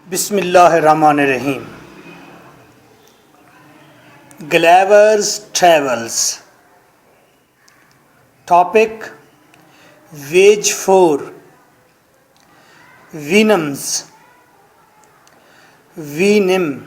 Bismillahirrahmanirrahim. Gulliver's Travels. Topic: Wage 4. Venoms. Venom.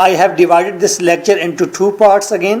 I have divided this lecture into two parts again.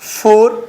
4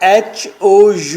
HOUYHNM।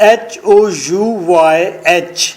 HOUYH,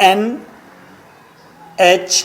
NH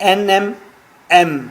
NMM,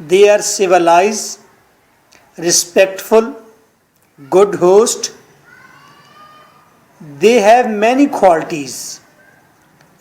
they are civilized, respectful, good host. They have many qualities.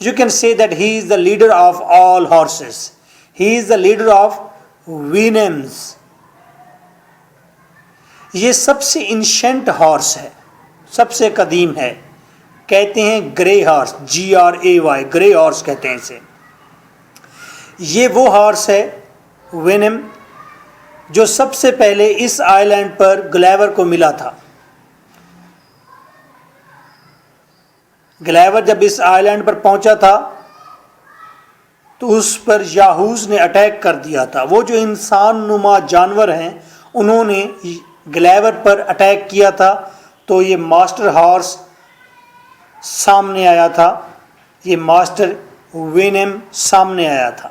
You can say that he is the leader of all horses. He is the leader of Venems. یہ سب سے انشنٹ horse ہے, سب سے قدیم ہے. کہتے ہیں گرے horse, GRAY, گرے horse کہتے ہیں اسے. یہ وہ ہارس ہے وینم جو سب سے پہلے اس آئی لینڈ پر گلیور کو ملا تھا. گلیور جب اس آئی لینڈ پر پہنچا تھا تو اس پر یاہوز نے اٹیک کر دیا تھا. وہ جو انسان نما جانور ہیں انہوں نے گلیور پر اٹیک کیا تھا, تو یہ ماسٹر ہارس سامنے آیا تھا, یہ ماسٹر وینم سامنے آیا تھا.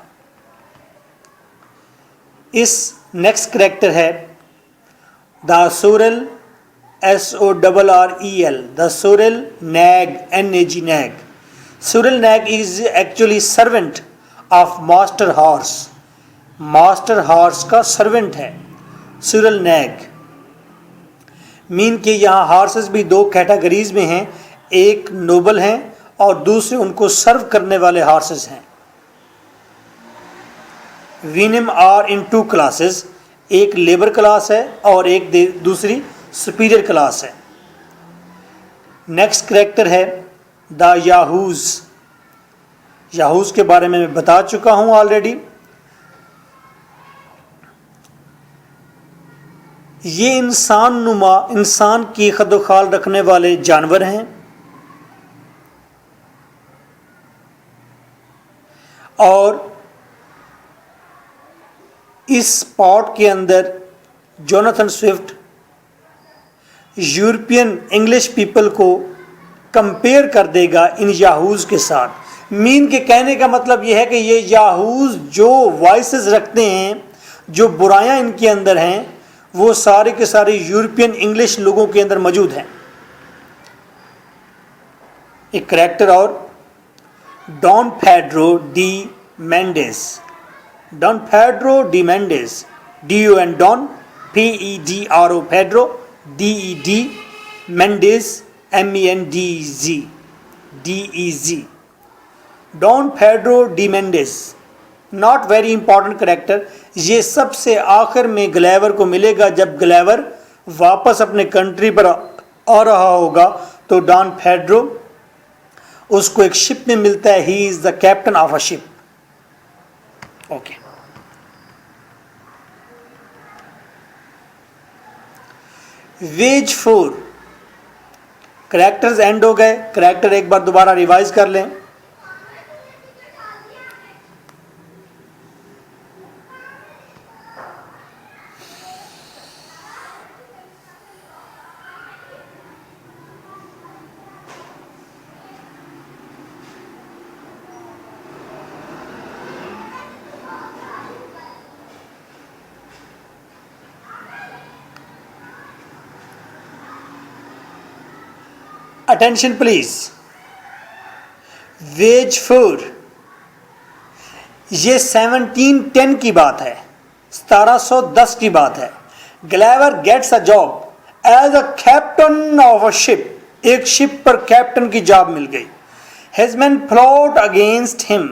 اس نیکسٹ کریکٹر ہے the sorrel, SORREL, the sorrel nag, NAG, nag. Sorrel nag is actually servant of master horse. Master horse کا سرونٹ ہے سورل نیگ. مین کہ یہاں ہارسز بھی دو کیٹیگریز میں ہیں, ایک نوبل ہیں اور دوسرے ان کو سرو کرنے والے ہارسز ہیں. Houyhnhnms are in two classes, ایک لیبر کلاس ہے اور ایک دوسری سپیریئر کلاس ہے. نیکسٹ کریکٹر ہے دا یاہوز. یاہوز کے بارے میں بتا چکا ہوں آلریڈی. یہ انسان نما, انسان کی خد و خال رکھنے والے جانور ہیں اور اس پارٹ کے اندر Jonathan Swift European English people کو کمپیئر کر دے گا ان یاہوز کے ساتھ. مین کے کہنے کا مطلب یہ ہے کہ یہ یاہوز جو وائسز رکھتے ہیں, جو برائیاں ان کے اندر ہیں, وہ سارے کے سارے یورپین انگلش لوگوں کے اندر موجود ہیں. ایک کریکٹر اور Don Pedro de Mendez. Don Pedro de Mendez, DON Don, PEDRO Pedro, DED Mendez, MENDEZ. Don Pedro de Mendez not very important character. یہ سب سے آخر میں گلیور کو ملے گا جب گلیور واپس اپنے کنٹری پر آ رہا ہوگا, تو ڈان پیڈرو اس کو ایک شپ میں ملتا ہے. He is the captain of a ship. Okay, voyage 4 characters end ہو گئے. کریکٹر ایک بار دوبارہ ریوائز کر لیں. Attention please. ویج 4 یہ 1710 کی بات ہے, 1710 کی بات ہے. Gulliver gets a job as a captain of a ship. ایک شپ پر کیپٹن کی جاب مل گئی. ہز مین فلوٹ اگینسٹ ہم.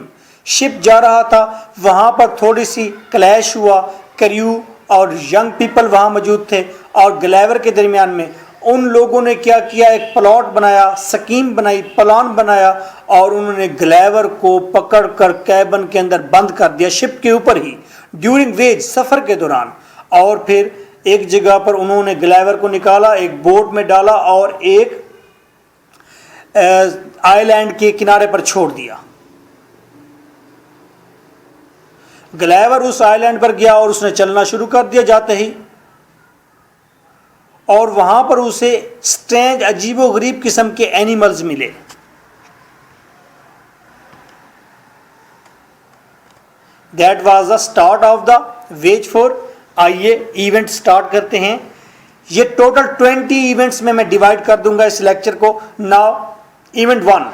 شپ جا رہا تھا, وہاں پر تھوڑی سی کلیش ہوا. کریو اور ینگ پیپل وہاں موجود تھے اور گلیور کے درمیان میں. ان لوگوں نے کیا کیا, ایک پلاٹ بنایا, سکیم بنائی, پلان بنایا اور انہوں نے گلیور کو پکڑ کر کیبن کے اندر بند کر دیا, شپ کے اوپر ہی, ڈیورنگ ویج, سفر کے دوران. اور پھر ایک جگہ پر انہوں نے گلیور کو نکالا, ایک بوٹ میں ڈالا اور ایک آئی لینڈ کے کنارے پر چھوڑ دیا. گلیور اس آئی لینڈ پر گیا اور اس نے چلنا شروع کر دیا جاتے ہی, اور وہاں پر اسے سٹرینج, عجیب و غریب قسم کے اینیملز ملے. That was the start of the veg 4. آئیے ایونٹ سٹارٹ کرتے ہیں. یہ ٹوٹل 20 ایونٹس میں ڈیوائڈ کر دوں گا اس لیکچر کو. Now event 1,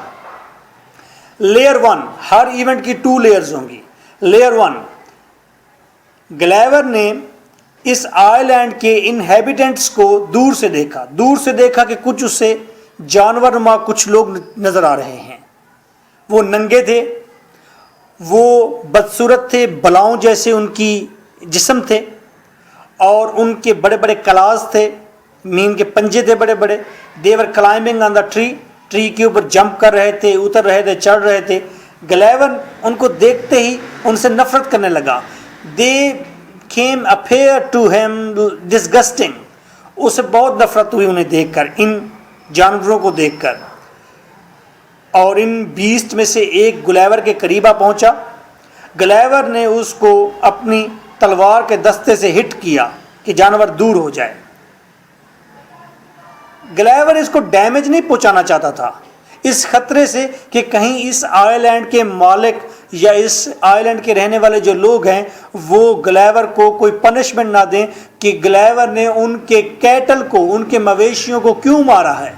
layer 1. ہر ایونٹ کی 2 لیئرز ہوں گی. لیئر 1, گلیور نے اس آئی لینڈ کے انہیبیٹنٹس کو دور سے دیکھا کہ کچھ اسے جانور نما کچھ لوگ نظر آ رہے ہیں. وہ ننگے تھے, وہ بدصورت تھے, بلاؤں جیسے ان کی جسم تھے, اور ان کے بڑے بڑے کلاز تھے, مین کے پنجے تھے بڑے بڑے. دے ور کلائمبنگ آن دا ٹری کے اوپر جمپ کر رہے تھے, اتر رہے تھے, چڑھ رہے تھے. گلیور ان کو دیکھتے ہی ان سے نفرت کرنے لگا. They came appear to him disgusting, اسے بہت نفرت ہوئی انہیں دیکھ کر, ان جانوروں کو دیکھ کر. اور ان بیسٹ میں سے ایک گلیور کے قریب آ پہنچا. گلیور نے اس کو اپنی تلوار کے دستے سے ہٹ کیا کہ جانور دور ہو جائے. گلیور اس کو ڈیمیج نہیں پہنچانا چاہتا تھا, اس خطرے سے کہ کہیں اس آئی لینڈ کے مالک یا اس آئی لینڈ کے رہنے والے جو لوگ ہیں وہ گلیور کو کوئی پنشمنٹ نہ دیں کہ گلیور نے ان کے کیٹل کو, ان کے مویشیوں کو کیوں مارا ہے.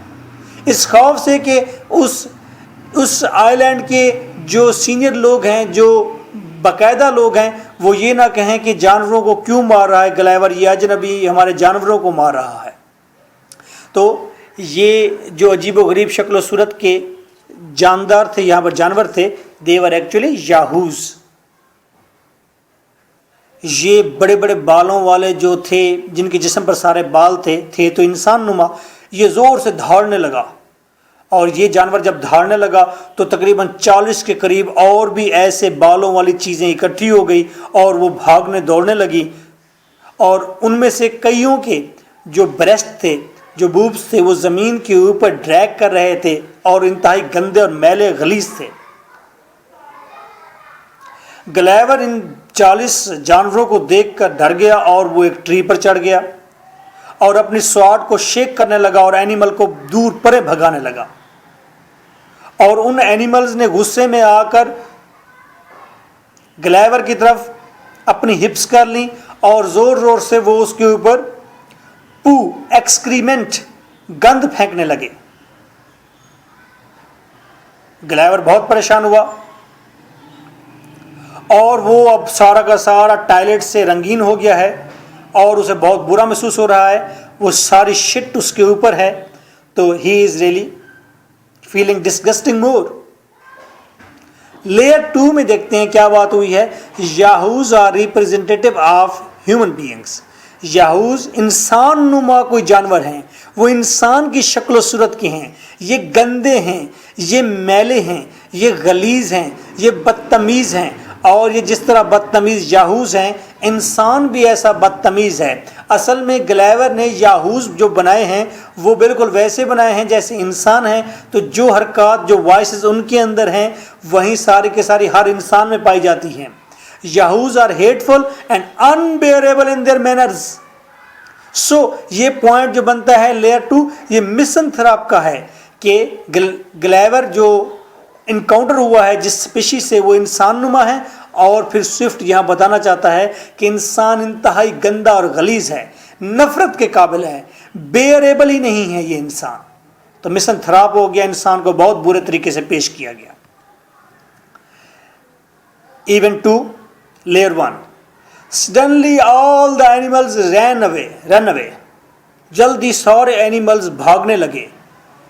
اس خوف سے کہ اس آئی لینڈ کے جو سینئر لوگ ہیں, جو باقاعدہ لوگ ہیں, وہ یہ نہ کہیں کہ جانوروں کو کیوں مار رہا ہے گلیور, یہ اجنبی ہمارے جانوروں کو مار رہا ہے. تو یہ جو عجیب و غریب شکل و صورت کے جاندار تھے, یہاں پر جانور تھے, they were actually yahoos. یہ بڑے بڑے بالوں والے جو تھے, جن کے جسم پر سارے بال تھے تو انسان نما, یہ زور سے دھاڑنے لگا. اور یہ جانور جب دھاڑنے لگا تو تقریباً 40 کے قریب اور بھی ایسے بالوں والی چیزیں اکٹھی ہو گئی اور وہ بھاگنے دوڑنے لگی. اور ان میں سے کئیوں کے جو بریسٹ تھے, جو بوبس تھے, وہ زمین کے اوپر ڈریگ کر رہے تھے اور انتہائی گندے اور میلے غلیظ تھے. گلیور ان 40 جانوروں کو دیکھ کر ڈر گیا اور وہ ایک ٹری پر چڑھ گیا اور اپنی سواڈ کو شیک کرنے لگا اور اینیمل کو دور پرے بھگانے لگا. اور ان اینیملز نے غصے میں آ کر گلیور کی طرف اپنی ہپس کر لی اور زور زور سے وہ اس کے اوپر پو, ایکسکریمنٹ, گند پھینکنے لگے. گلیور بہت پریشان ہوا اور وہ اب سارا کا سارا ٹائلٹ سے رنگین ہو گیا ہے اور اسے بہت برا محسوس ہو رہا ہے. وہ ساری شٹ اس کے اوپر ہے, تو he is really feeling disgusting more. Layer 2 میں دیکھتے ہیں کیا بات ہوئی ہے. Yahoos are representative of human beings. Yahoos انسان نما کوئی جانور ہیں, وہ انسان کی شکل و صورت کے ہیں. یہ گندے ہیں, یہ میلے ہیں, یہ غلیظ ہیں, یہ بدتمیز ہیں. اور یہ جس طرح بدتمیز یاہوز ہیں, انسان بھی ایسا بدتمیز ہے. اصل میں گلیور نے یاہوز جو بنائے ہیں وہ بالکل ویسے بنائے ہیں جیسے انسان ہیں. تو جو حرکات, جو وائسز ان کے اندر ہیں وہیں ساری کے ساری ہر انسان میں پائی جاتی ہیں. Yahoos are hateful and unbearable in their manners. So یہ پوائنٹ جو بنتا ہے لیئر 2, یہ مسنتھراپ کا ہے کہ گلیور جو انکاؤنٹر ہوا ہے جس اسپیشی سے, وہ انسان نما ہے. اور پھر سوئفٹ یہاں بتانا چاہتا ہے کہ انسان انتہائی گندا اور غلیظ ہے, نفرت کے قابل ہے, بیئریبل ہی نہیں ہے یہ انسان. تو مسنتھراپ ہو گیا, انسان کو بہت برے طریقے سے پیش کیا گیا. Event 2, Layer 1. Suddenly all the animals ran away. جلدی سارے اینیملز بھاگنے لگے.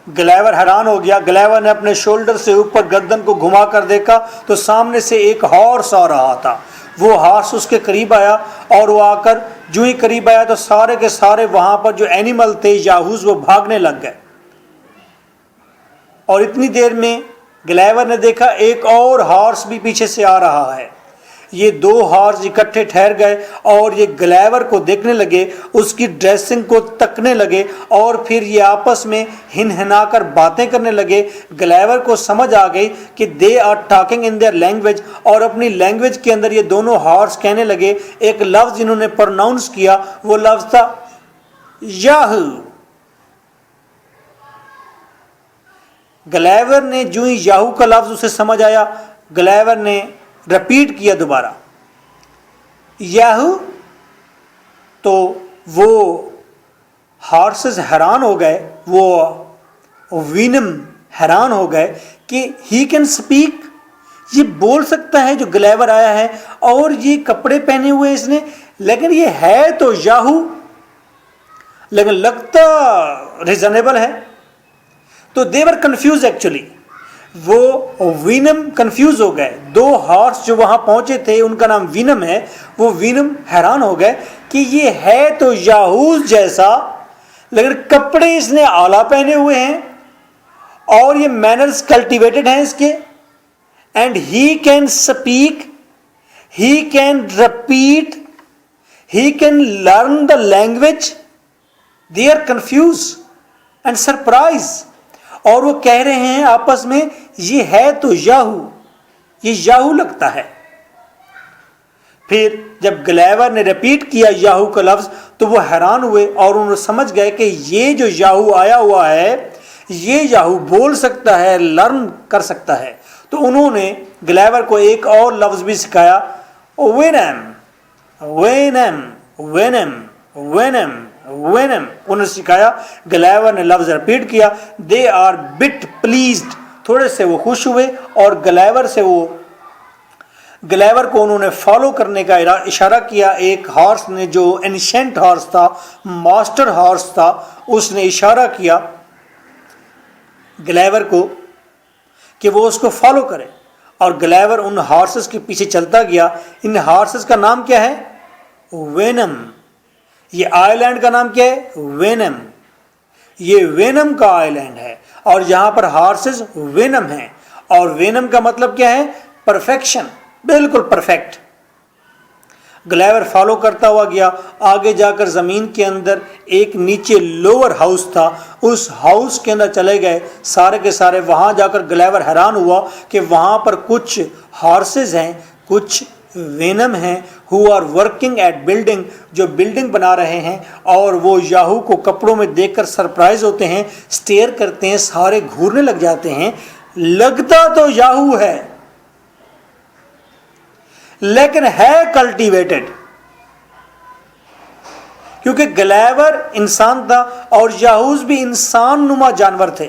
گلیور حیران ہو گیا. گلیور نے اپنے شولڈر سے اوپر گردن کو گھما کر دیکھا تو سامنے سے ایک ہارس آ رہا تھا. وہ ہارس اس کے قریب آیا اور وہ آ کر جو ہی قریب آیا تو سارے کے سارے وہاں پر جو اینیمل تھے یاہوز, وہ بھاگنے لگ گئے. اور اتنی دیر میں گلیور نے دیکھا ایک اور ہارس بھی پیچھے سے آ رہا ہے. یہ 2 ہارس اکٹھے ٹھہر گئے اور یہ گلیور کو دیکھنے لگے, اس کی ڈریسنگ کو تکنے لگے اور پھر یہ آپس میں ہنہنا کر باتیں کرنے لگے. گلیور کو سمجھ آ گئی کہ they are talking in their language, اور اپنی لینگویج کے اندر یہ دونوں ہارس کہنے لگے. ایک لفظ انہوں نے پروناؤنس کیا, وہ لفظ تھا یاہو. گلیور نے جو ہی یاہو کا لفظ اسے سمجھ آیا, گلیور نے رپیٹ کیا دوبارہ یاہو. تو وہ ہارسز حیران ہو گئے, وہ وینم حیران ہو گئے کہ ہی کین سپیک, یہ بول سکتا ہے جو گلیور آیا ہے, اور یہ کپڑے پہنے ہوئے اس نے, لیکن یہ ہے تو یاہو, لیکن لگتا ریزنیبل ہے. تو they were confused actually. وہ وینم کنفیوز ہو گئے. 2 ہارس جو وہاں پہنچے تھے ان کا نام وینم ہے, وہ وینم حیران ہو گئے کہ یہ ہے تو یاہوز جیسا, لیکن کپڑے اس نے اعلیٰ پہنے ہوئے ہیں اور یہ مینرز کلٹیویٹڈ ہیں اس کے, and he can speak, he can repeat, he can learn the language. They are confuse and surprise, اور وہ کہہ رہے ہیں آپس میں یہ ہے تو یاہو, یہ یاہو لگتا ہے. پھر جب گلیور نے ریپیٹ کیا یاہو کا لفظ تو وہ حیران ہوئے اور انہوں نے سمجھ گئے کہ یہ جو یاہو آیا ہوا ہے یہ یاہو بول سکتا ہے, لرن کر سکتا ہے. تو انہوں نے گلیور کو ایک اور لفظ بھی سکھایا, venom venom venom venom venom, انہوں نے سکھایا. گلیور نے لفظ ریپیٹ کیا. دے آر بٹ پلیزڈ, تھوڑے سے وہ خوش ہوئے اور گلیور کو انہوں نے فالو کرنے کا اشارہ کیا. ایک ہارس نے جو اینشینٹ ہارس تھا, ماسٹر ہارس تھا, اس نے اشارہ کیا گلیور کو کہ وہ اس کو فالو کرے, اور گلیور ان ہارسز کے پیچھے چلتا گیا. ان ہارسز کا نام کیا ہے؟ وینم. یہ آئی لینڈ کا نام کیا ہے؟ وینم. یہ وینم کا آئی لینڈ ہے اور یہاں پر ہارسز وینم ہیں, اور وینم کا مطلب کیا ہے؟ پرفیکشن, بالکل پرفیکٹ. گلیور فالو کرتا ہوا گیا. آگے جا کر زمین کے اندر ایک نیچے لوور ہاؤس تھا, اس ہاؤس کے اندر چلے گئے سارے کے سارے. وہاں جا کر گلیور حیران ہوا کہ وہاں پر کچھ ہارسز ہیں, کچھ وینم ہیں, who are working at building, جو بلڈنگ بنا رہے ہیں, اور وہ یاہو کو کپڑوں میں دیکھ کر سرپرائز ہوتے ہیں, سٹیئر کرتے ہیں, سارے گھورنے لگ جاتے ہیں. لگتا تو یاہو ہے لیکن ہے کلٹیویٹڈ, کیونکہ گلیور انسان تھا اور یاہوز بھی انسان نما جانور تھے.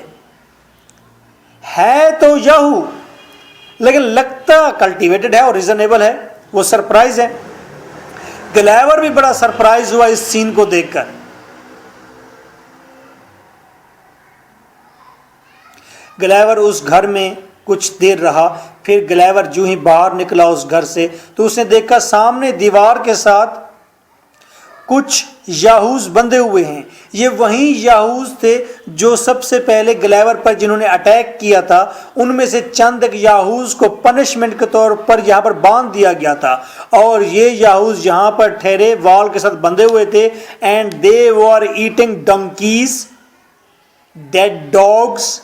ہے تو یاہو لیکن لگتا کلٹیویٹڈ ہے اور ریزنیبل ہے. وہ سرپرائز ہے. گلیور بھی بڑا سرپرائز ہوا اس سین کو دیکھ کر. گلیور اس گھر میں کچھ دیر رہا. پھر گلیور جو ہی باہر نکلا اس گھر سے تو اس نے دیکھا سامنے دیوار کے ساتھ کچھ یاہوز بندھے ہوئے ہیں. یہ وہی یاہوز تھے جو سب سے پہلے گلیور پر جنہوں نے اٹیک کیا تھا. ان میں سے چند ایک یاہوز کو پنشمنٹ کے طور پر یہاں پر باندھ دیا گیا تھا, اور یہ یاہوز یہاں پر ٹھہرے وال کے ساتھ بندھے ہوئے تھے. And they were eating donkeys, dead dogs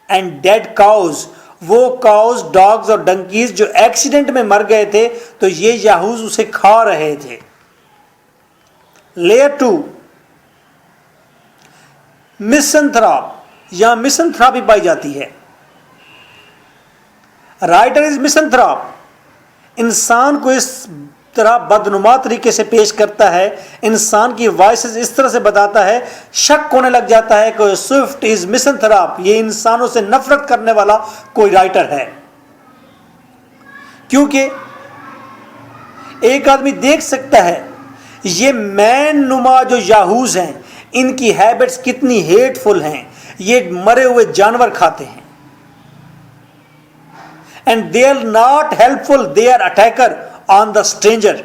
and dead cows. وہ کاؤز, ڈاگز اور ڈنکیز جو ایکسیڈنٹ میں مر گئے تھے تو یہ یاہوز اسے کھا رہے تھے. لیئر 2 مسنتھراپ, یہاں مسنتھراپی پائی جاتی ہے. Writer is misanthrope. انسان کو اس طرح بدنما طریقے سے پیش کرتا ہے, انسان کی وائسز اس طرح سے بتاتا ہے, شک ہونے لگ جاتا ہے کہ سوئفٹ از مسنتھراپ, یہ انسانوں سے نفرت کرنے والا کوئی رائٹر ہے. کیونکہ ایک آدمی دیکھ سکتا ہے یہ مین نما جو یاہوز ہیں ان کی ہیبٹس کتنی ہیٹ فل ہیں. یہ مرے ہوئے جانور کھاتے ہیں. And they are not helpful, they are attacker on the stranger.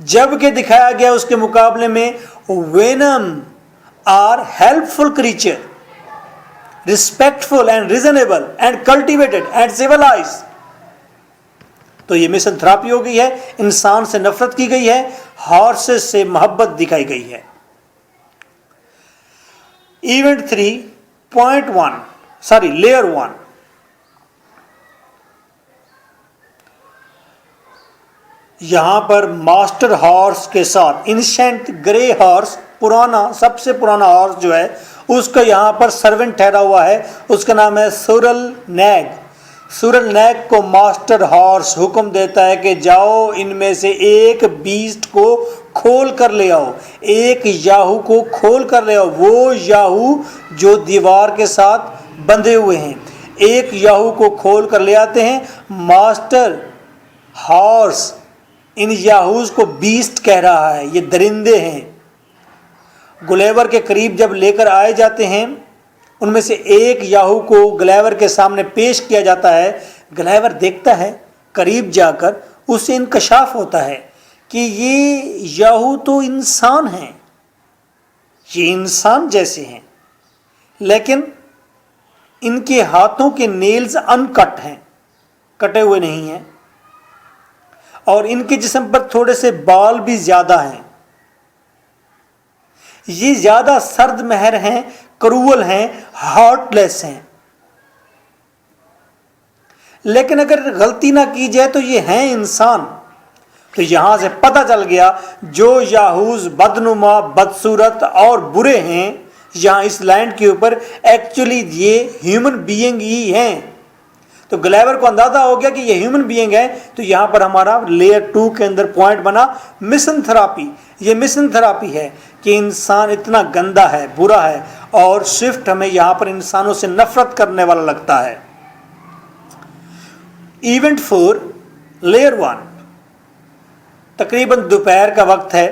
جبکہ دکھایا گیا اس کے مقابلے میں Houyhnhnms are helpful creature, respectful and reasonable and cultivated and civilise. تو یہ مسنتھراپی ہو گئی ہے, انسان سے نفرت کی گئی ہے, ہارسز سے محبت دکھائی گئی ہے. Event 3.1 layer 1. یہاں پر ماسٹر ہارس کے ساتھ انشینٹ گرے ہارس, پرانا, سب سے پرانا ہارس جو ہے اس کا یہاں پر سرونٹ ٹھہرا ہوا ہے, اس کا نام ہے سورل نیگ. سورل نیگ کو ماسٹر ہارس حکم دیتا ہے کہ جاؤ ان میں سے ایک بیسٹ کو کھول کر لے آؤ, ایک یاہو کو کھول کر لے آؤ. وہ یاہو جو دیوار کے ساتھ بندھے ہوئے ہیں, ایک یاہو کو کھول کر لے آتے ہیں. ماسٹر ہارس ان یاہوز کو بیسٹ کہہ رہا ہے, یہ درندے ہیں. گلیور کے قریب جب لے کر آئے جاتے ہیں ان میں سے ایک یاہو کو گلیور کے سامنے پیش کیا جاتا ہے. گلیور دیکھتا ہے, قریب جا کر اسے انکشاف ہوتا ہے کہ یہ یاہو تو انسان ہیں, یہ انسان جیسے ہیں, لیکن ان کے ہاتھوں کے نیلز ان کٹ ہیں, کٹے ہوئے نہیں ہیں, اور ان کے جسم پر تھوڑے سے بال بھی زیادہ ہیں. یہ زیادہ سرد مہر ہیں, کروول ہیں, ہارٹ لیس ہیں. لیکن اگر غلطی نہ کی جائے تو یہ ہیں انسان. تو یہاں سے پتہ چل گیا جو یاہوز بدنما, بدصورت اور برے ہیں یہاں اس لینڈ کے اوپر, ایکچولی یہ ہیومن بینگ ہی ہیں. تو گلیور کو اندازہ ہو گیا کہ یہ ہیومن بینگ ہے. تو یہاں پر ہمارا لیئر 2 کے اندر پوائنٹ بنا مسن تھراپی. یہ مسن تھراپی ہے کہ انسان اتنا گندا ہے, برا ہے, اور سوئفٹ ہمیں یہاں پر انسانوں سے نفرت کرنے والا لگتا ہے. ایونٹ 4 لیئر 1 تقریباً دوپہر کا وقت ہے.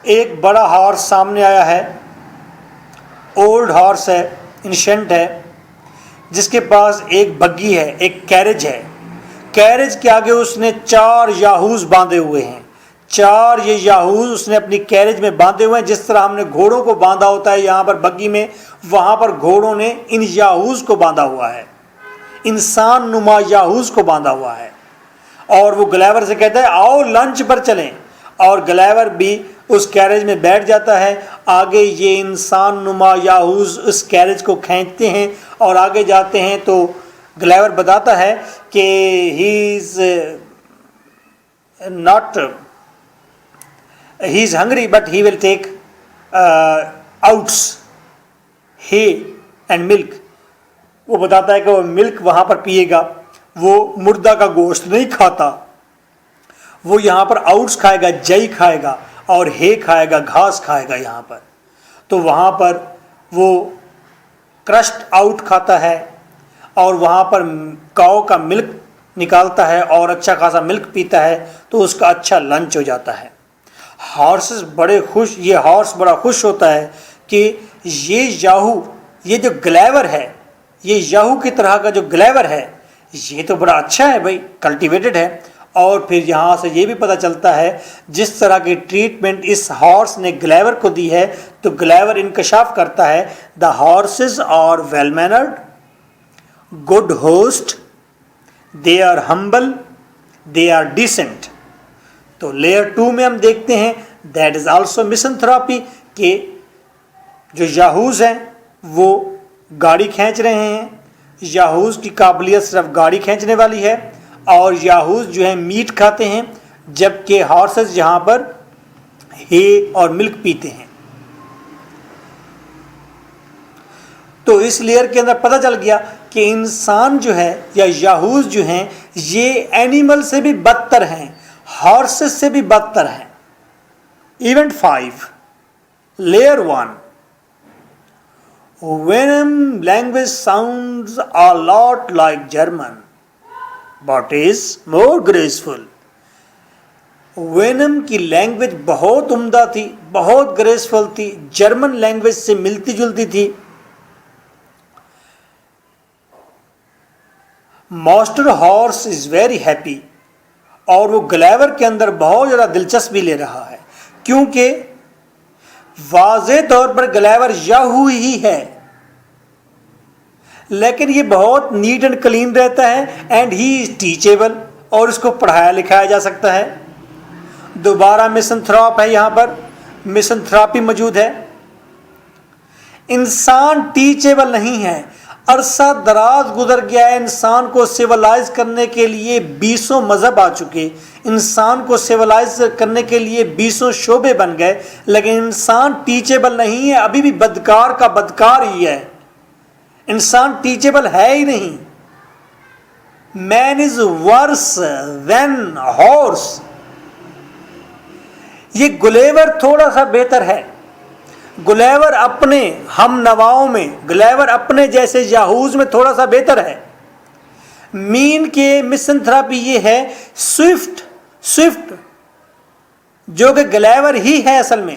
ایک بڑا ہارس سامنے آیا ہے, اولڈ ہارس ہے, انشنٹ ہے, جس کے پاس ایک بگی ہے, ایک کیریج ہے. کیریج کے آگے اس نے 4 یاہوز باندھے ہوئے ہیں. 4 یہ یاہوز اس نے اپنی کیریج میں باندھے ہوئے ہیں. جس طرح ہم نے گھوڑوں کو باندھا ہوتا ہے یہاں پر بگی میں, وہاں پر گھوڑوں نے ان یاہوز کو باندھا ہوا ہے, انسان نما یاہوز کو باندھا ہوا ہے. اور وہ گلیور سے کہتا ہے آؤ لنچ پر چلیں, اور گلیور بھی اس کیریج میں بیٹھ جاتا ہے. آگے یہ انسان نما یاہوز اس کیریج کو کھینچتے ہیں اور آگے جاتے ہیں. تو گلیور بتاتا ہے کہ he is hungry but he will take oats ہے اینڈ ملک. وہ بتاتا ہے کہ وہ ملک وہاں پر پیے گا, وہ مردہ کا گوشت نہیں کھاتا, وہ یہاں پر آؤٹس کھائے گا, جئی کھائے گا اور ہے کھائے گا, گھاس کھائے گا یہاں پر. تو وہاں پر وہ کرشڈ آؤٹ کھاتا ہے اور وہاں پر کاؤ کا ملک نکالتا ہے اور اچھا خاصا ملک پیتا ہے. تو اس کا اچھا لنچ ہو جاتا ہے. ہارسز بڑے خوش, یہ ہارس بڑا خوش ہوتا ہے کہ یہ یاہو, یہ جو گلیور ہے, یہ یاہو کی طرح کا جو گلیور ہے, یہ تو بڑا اچھا ہے بھائی, کلٹیویٹڈ ہے. اور پھر یہاں سے یہ بھی پتہ چلتا ہے جس طرح کی ٹریٹمنٹ اس ہارس نے گلیور کو دی ہے, تو گلیور انکشاف کرتا ہے the horses are well mannered, good host, they are humble, they are decent. تو لیئر 2 میں ہم دیکھتے ہیں that is also misanthropy کہ جو یاہوز ہیں وہ گاڑی کھینچ رہے ہیں. یاہوز کی قابلیت صرف گاڑی کھینچنے والی ہے, اور یاہوز جو ہیں میٹ کھاتے ہیں, جبکہ ہارسز یہاں پر ہے اور ملک پیتے ہیں. تو اس لیئر کے اندر پتہ چل گیا کہ انسان جو ہے یا یاہوز جو ہیں یہ اینیمل سے بھی بدتر ہیں, ہارسز سے بھی بدتر ہیں. Event 5 layer 1 Venom language sounds a lot like German but is more graceful. Venom کی لینگویج بہت عمدہ تھی, بہت گریسفل تھی, جرمن لینگویج سے ملتی جلتی تھی. Master horse is very happy, اور وہ گلیور کے اندر بہت زیادہ دلچسپی لے رہا ہے, کیونکہ واضح طور پر گلیور یاہو ہی ہے, لیکن یہ بہت نیٹ اینڈ کلین رہتا ہے, اینڈ ہی از ٹیچیبل, اور اس کو پڑھایا لکھایا جا سکتا ہے. دوبارہ مسن تھراپ ہے, یہاں پر مسن تھراپی موجود ہے. انسان ٹیچیبل نہیں ہے. عرصہ دراز گزر گیا ہے, انسان کو سیولائز کرنے کے لیے 20 مذہب آ چکے, انسان کو سیولائز کرنے کے لیے 20 شعبے بن گئے, لیکن انسان ٹیچیبل نہیں ہے, ابھی بھی بدکار کا بدکار ہی ہے. انسان ٹیچیبل ہے ہی نہیں. مین از ورس دین ہارس. یہ گلیور تھوڑا سا بہتر ہے. گلیور اپنے ہم نواؤں میں, گلیور اپنے جیسے یاہوز میں تھوڑا سا بہتر ہے. مین کے مسن تھراپی یہ ہے سوئفٹ جو کہ گلیور ہی ہے اصل میں.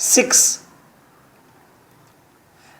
6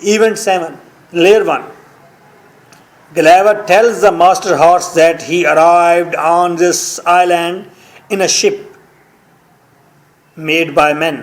Event 7, Layer 1. Gulliver tells the master horse that he arrived on this island in a ship made by men.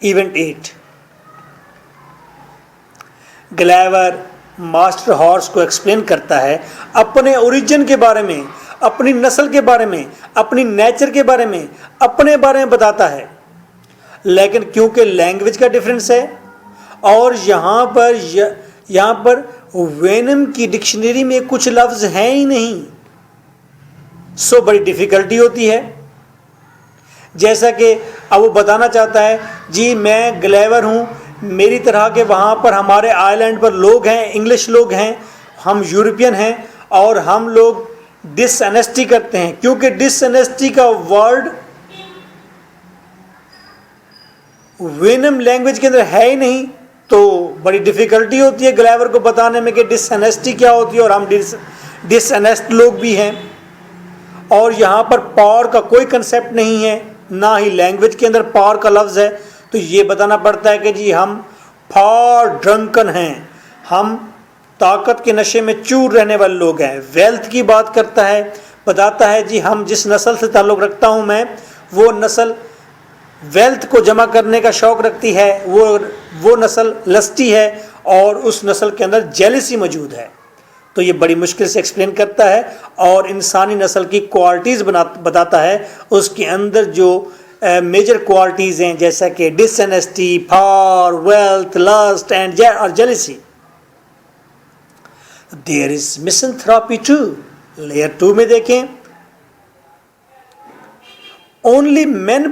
Event 8 Gulliver master horse کو ایکسپلین کرتا ہے اپنے اوریجن کے بارے میں، اپنی نسل کے بارے میں، اپنی نیچر کے بارے میں، اپنے بارے میں بتاتا ہے، لیکن کیونکہ لینگویج کا ڈفرینس ہے اور یہاں پر وینم کی ڈکشنری میں کچھ لفظ ہیں ہی نہیں، سو بڑی ڈیفیکلٹی ہوتی ہے۔ جیسا کہ اب وہ بتانا چاہتا ہے جی میں گلیور ہوں، میری طرح کے وہاں پر ہمارے آئی لینڈ پر لوگ ہیں، انگلش لوگ ہیں، ہم یورپین ہیں، اور ہم لوگ ڈس انیسٹی کرتے ہیں، کیونکہ ڈس انیسٹی کا ورڈ وینم لینگویج کے اندر ہے ہی نہیں، تو بڑی ڈیفیکلٹی ہوتی ہے گلیور کو بتانے میں کہ ڈس انیسٹی کیا ہوتی ہے، اور ہم ڈس انیسٹ لوگ بھی ہیں، اور یہاں پر پاور کا کوئی کنسیپٹ نہیں ہے، نہ ہی لینگویج کے اندر پاور کا لفظ ہے، تو یہ بتانا پڑتا ہے کہ جی ہم فار ڈرنکن ہیں، ہم طاقت کے نشے میں چور رہنے والے لوگ ہیں۔ ویلتھ کی بات کرتا ہے، بتاتا ہے جی ہم جس نسل سے تعلق رکھتا ہوں میں، وہ نسل ویلتھ کو جمع کرنے کا شوق رکھتی ہے، وہ نسل لسٹی ہے، اور اس نسل کے اندر جیلسی موجود ہے۔ تو یہ بڑی مشکل سے ایکسپلین کرتا ہے اور انسانی نسل کی کوالٹیز بتاتا ہے، اس کے اندر جو میجر کوالٹیز ہیں جیسا کہ dishonesty, power, wealth, lust and اور jealousy. There is misanthropy too, layer 2 میں دیکھیں، only man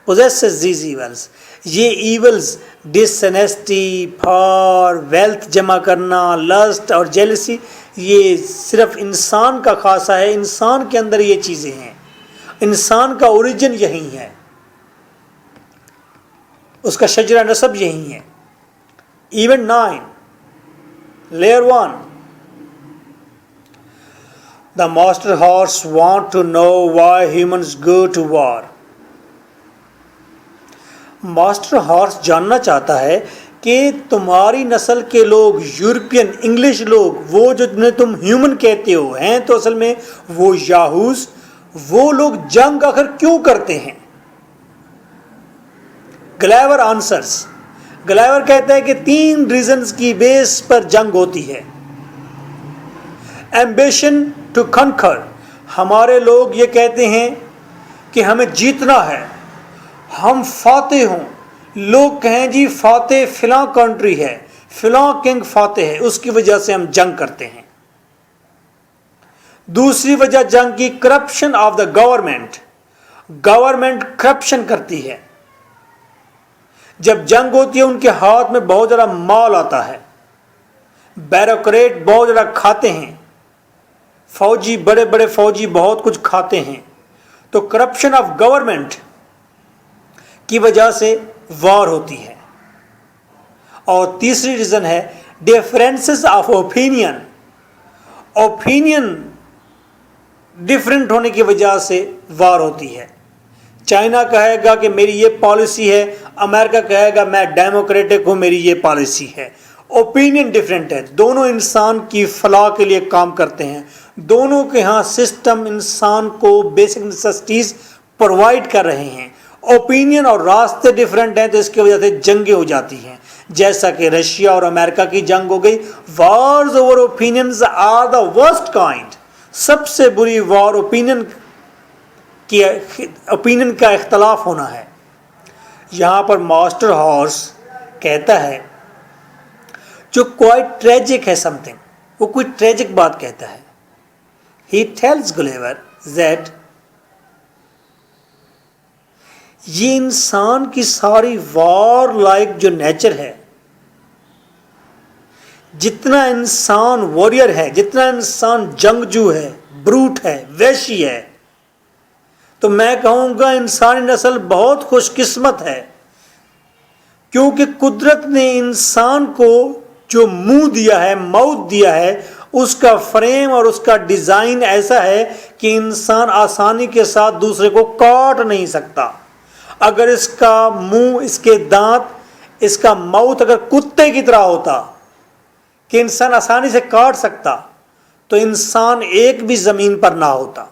possesses these evils، یہ evils dishonesty, power, wealth جمع کرنا، لسٹ اور جیلسی، یہ صرف انسان کا خاصہ ہے، انسان کے اندر یہ چیزیں ہیں، انسان کا اوریجن یہی ہے، اس کا شجرہ نسب یہی ہے۔ Event 9 layer 1 The master horse want to know why humans go to war۔ Master horse جاننا چاہتا ہے کہ تمہاری نسل کے لوگ، یورپین، انگلش لوگ، وہ جو جنہیں تم ہیومن کہتے ہو، ہیں تو اصل میں وہ یاہوز، وہ لوگ جنگ آخر کیوں کرتے ہیں؟ گلیور آنسرز، گلیور کہتا ہے کہ 3 ریزنز کی بیس پر جنگ ہوتی ہے۔ ایمبیشن ٹو کنکر، ہمارے لوگ یہ کہتے ہیں کہ ہمیں جیتنا ہے، ہم فاتح ہوں، لوگ کہیں جی فاتح فلاں کنٹری ہے، فلاں کنگ فاتح ہے، اس کی وجہ سے ہم جنگ کرتے ہیں۔ دوسری وجہ جنگ کی corruption of the government, government corruption کرتی ہے، جب جنگ ہوتی ہے ان کے ہاتھ میں بہت زیادہ مال آتا ہے، بیروکریٹ بہت زیادہ کھاتے ہیں، فوجی، بڑے بڑے فوجی بہت کچھ کھاتے ہیں، تو کرپشن آف گورنمنٹ کی وجہ سے وار ہوتی ہے۔ اور تیسری ریزن ہے differences of opinion, opinion different ہونے کی وجہ سے وار ہوتی ہے۔ چائنا کہے گا کہ میری یہ پالیسی ہے، امریکہ کہے گا میں ڈیموکریٹک ہوں، میری یہ پالیسی ہے۔ اوپینین ڈفرینٹ ہے، دونوں انسان کی فلاح کے لیے کام کرتے ہیں، دونوں کے ہاں سسٹم انسان کو بیسک نیسیسٹیز پرووائڈ کر رہے ہیں۔ اوپینین اور راستے ڈفرینٹ ہیں تو اس کی وجہ سے جنگیں ہو جاتی ہیں، جیسا کہ رشیا اور امریکہ کی جنگ ہو گئی۔ Wars over opinions are the worst kind, سب سے بری وار اوپینین کا اختلاف ہونا ہے۔ یہاں پر ماسٹر ہارس کہتا ہے جو کوائٹ ٹریجک ہے، سم تھنگ، وہ کوئی ٹریجک بات کہتا ہے۔ ہی ٹیلز گلیور دیٹ یہ انسان کی ساری وار لائک جو نیچر ہے، جتنا انسان واریر ہے، جتنا انسان جنگجو ہے، بروٹ ہے، وحشی ہے، تو میں کہوں گا انسانی نسل بہت خوش قسمت ہے، کیونکہ قدرت نے انسان کو جو منہ دیا ہے، ماؤتھ دیا ہے، اس کا فریم اور اس کا ڈیزائن ایسا ہے کہ انسان آسانی کے ساتھ دوسرے کو کاٹ نہیں سکتا۔ اگر اس کا منہ، اس کے دانت، اس کا ماؤتھ اگر کتے کی طرح ہوتا کہ انسان آسانی سے کاٹ سکتا، تو انسان ایک بھی زمین پر نہ ہوتا۔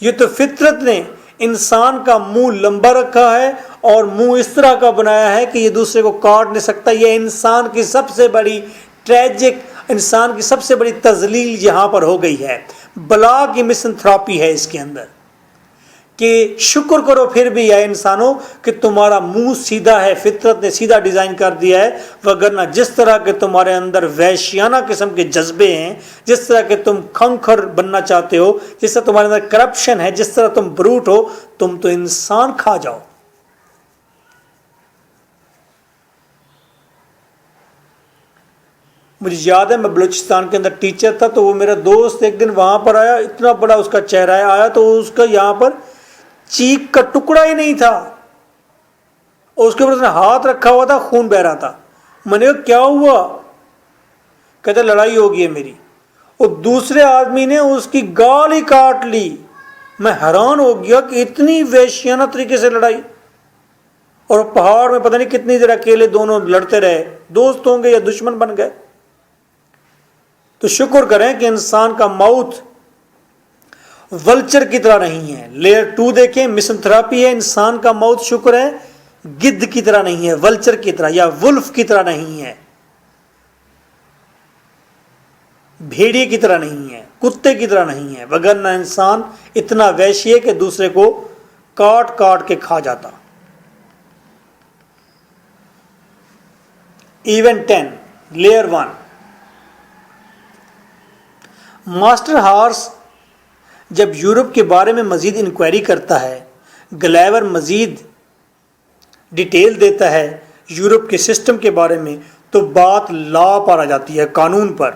یہ تو فطرت نے انسان کا منہ لمبا رکھا ہے اور منہ اس طرح کا بنایا ہے کہ یہ دوسرے کو کاٹ نہیں سکتا. یہ انسان کی سب سے بڑی ٹریجک، انسان کی سب سے بڑی تذلیل یہاں پر ہو گئی ہے. بلا کی مسنتھراپی ہے اس کے اندر کہ شکر کرو پھر بھی یا انسانوں کہ تمہارا منہ سیدھا ہے، فطرت نے سیدھا ڈیزائن کر دیا ہے، وگرنہ جس طرح کہ تمہارے اندر وحشیانہ قسم کے جذبے ہیں، جس طرح کہ تم کھنکھر بننا چاہتے ہو، جس طرح تمہارے اندر کرپشن ہے، جس طرح تم بروٹ ہو، تم تو انسان کھا جاؤ. مجھے یاد ہے میں بلوچستان کے اندر ٹیچر تھا، تو وہ میرا دوست ایک دن وہاں پر آیا، اتنا بڑا اس کا چہرہ ہے، آیا تو اس کا یہاں پر چیک کا ٹکڑا ہی نہیں تھا، اور اس کے اوپر اس نے ہاتھ رکھا ہوا تھا، خون بہ رہا تھا. میں نے کہا کیا ہوا؟ کہتے لڑائی ہو گئی ہے میری. اور دوسرے آدمی نے اس کی گال ہی کاٹ لی. میں حیران ہو گیا کہ اتنی وحشیانہ طریقے سے لڑائی. اور پہاڑ میں پتہ نہیں کتنی دیر اکیلے دونوں لڑتے رہے، دوست ہوں گے یا دشمن بن گئے. تو شکر کریں کہ انسان کا موت ولچر کی طرح نہیں ہے. لیئر 2 دیکھیں، مسنتھراپی ہے. انسان کا موت شکر ہے گدھ کی طرح نہیں ہے، ولچر کی طرح یا ولف کی طرح نہیں ہے، بھیڑیے کی طرح نہیں ہے، کتے کی طرح نہیں ہے، وگرنہ انسان اتنا وحشی ہے کہ دوسرے کو کاٹ کاٹ کے کھا جاتا. Event 10 layer 1. ماسٹر ہارس جب یورپ کے بارے میں مزید انکوائری کرتا ہے، گلیور مزید ڈیٹیل دیتا ہے یورپ کے سسٹم کے بارے میں، تو بات لا پر آ جاتی ہے، قانون پر.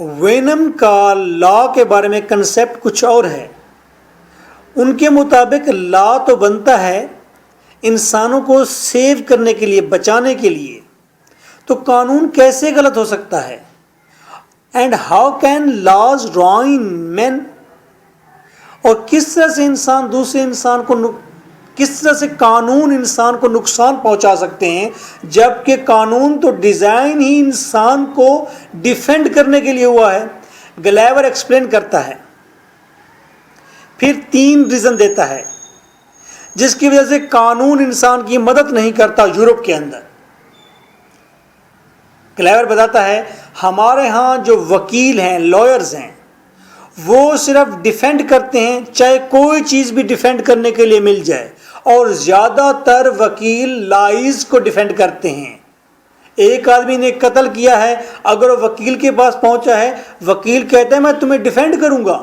وینم کا لا کے بارے میں کنسیپٹ کچھ اور ہے. ان کے مطابق لا تو بنتا ہے انسانوں کو سیو کرنے کے لیے، بچانے کے لیے، تو قانون کیسے غلط ہو سکتا ہے؟ اینڈ ہاؤ کین لاز روائن مین؟ اور کس طرح سے انسان دوسرے انسان کو کس طرح سے قانون انسان کو نقصان پہنچا سکتے ہیں، جبکہ قانون تو ڈیزائن ہی انسان کو ڈیفینڈ کرنے کے لیے ہوا ہے. گلیور ایکسپلین کرتا ہے، پھر 3 ریزن دیتا ہے جس کی وجہ سے قانون انسان کی مدد نہیں کرتا یورپ کے اندر. گلیور بتاتا ہے ہمارے ہاں جو وکیل ہیں، لائرز ہیں، وہ صرف ڈیفینڈ کرتے ہیں، چاہے کوئی چیز بھی ڈیفینڈ کرنے کے لیے مل جائے، اور زیادہ تر وکیل لائز کو ڈیفینڈ کرتے ہیں. ایک آدمی نے قتل کیا ہے، اگر وہ وکیل کے پاس پہنچا ہے، وکیل کہتا ہے میں تمہیں ڈیفینڈ کروں گا،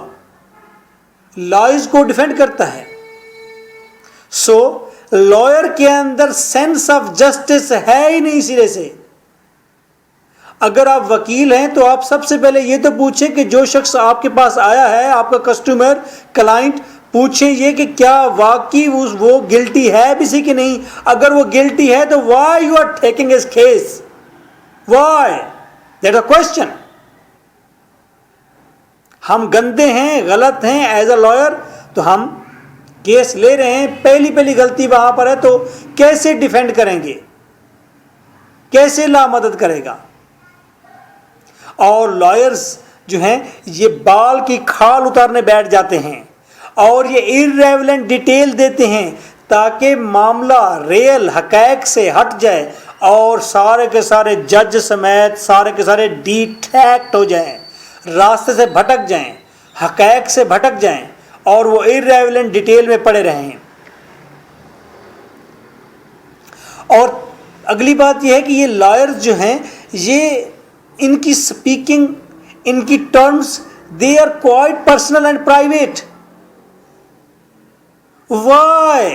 لائز کو ڈیفینڈ کرتا ہے. سو لائر کے اندر سینس آف جسٹس ہے ہی نہیں سرے سے. اگر آپ وکیل ہیں تو آپ سب سے پہلے یہ تو پوچھیں کہ جو شخص آپ کے پاس آیا ہے، آپ کا کسٹمر، کلائنٹ، پوچھیں یہ کہ کیا واقعی وہ گلٹی ہے بھی کہ نہیں. اگر وہ گلٹی ہے تو why you are taking his case? Why? That a question. ہم گندے ہیں، غلط ہیں ایز اے لائر، تو ہم کیس لے رہے ہیں، پہلی غلطی وہاں پر ہے، تو کیسے ڈیفینڈ کریں گے؟ کیسے لا مدد کرے گا؟ اور لائرز جو ہیں یہ بال کی کھال اتارنے بیٹھ جاتے ہیں اور یہ ایرریلیونٹ ڈیٹیل دیتے ہیں تاکہ معاملہ ریئل حقائق سے ہٹ جائے اور سارے کے سارے جج سمیت سارے کے سارے ڈیٹریکٹ ہو جائیں، راستے سے بھٹک جائیں، حقائق سے بھٹک جائیں اور وہ ایرریلیونٹ ڈیٹیل میں پڑے رہیں. اور اگلی بات یہ ہے کہ یہ لائرز جو ہیں، یہ ان کی سپیکنگ، ان کی terms, they are quite personal and private. Why?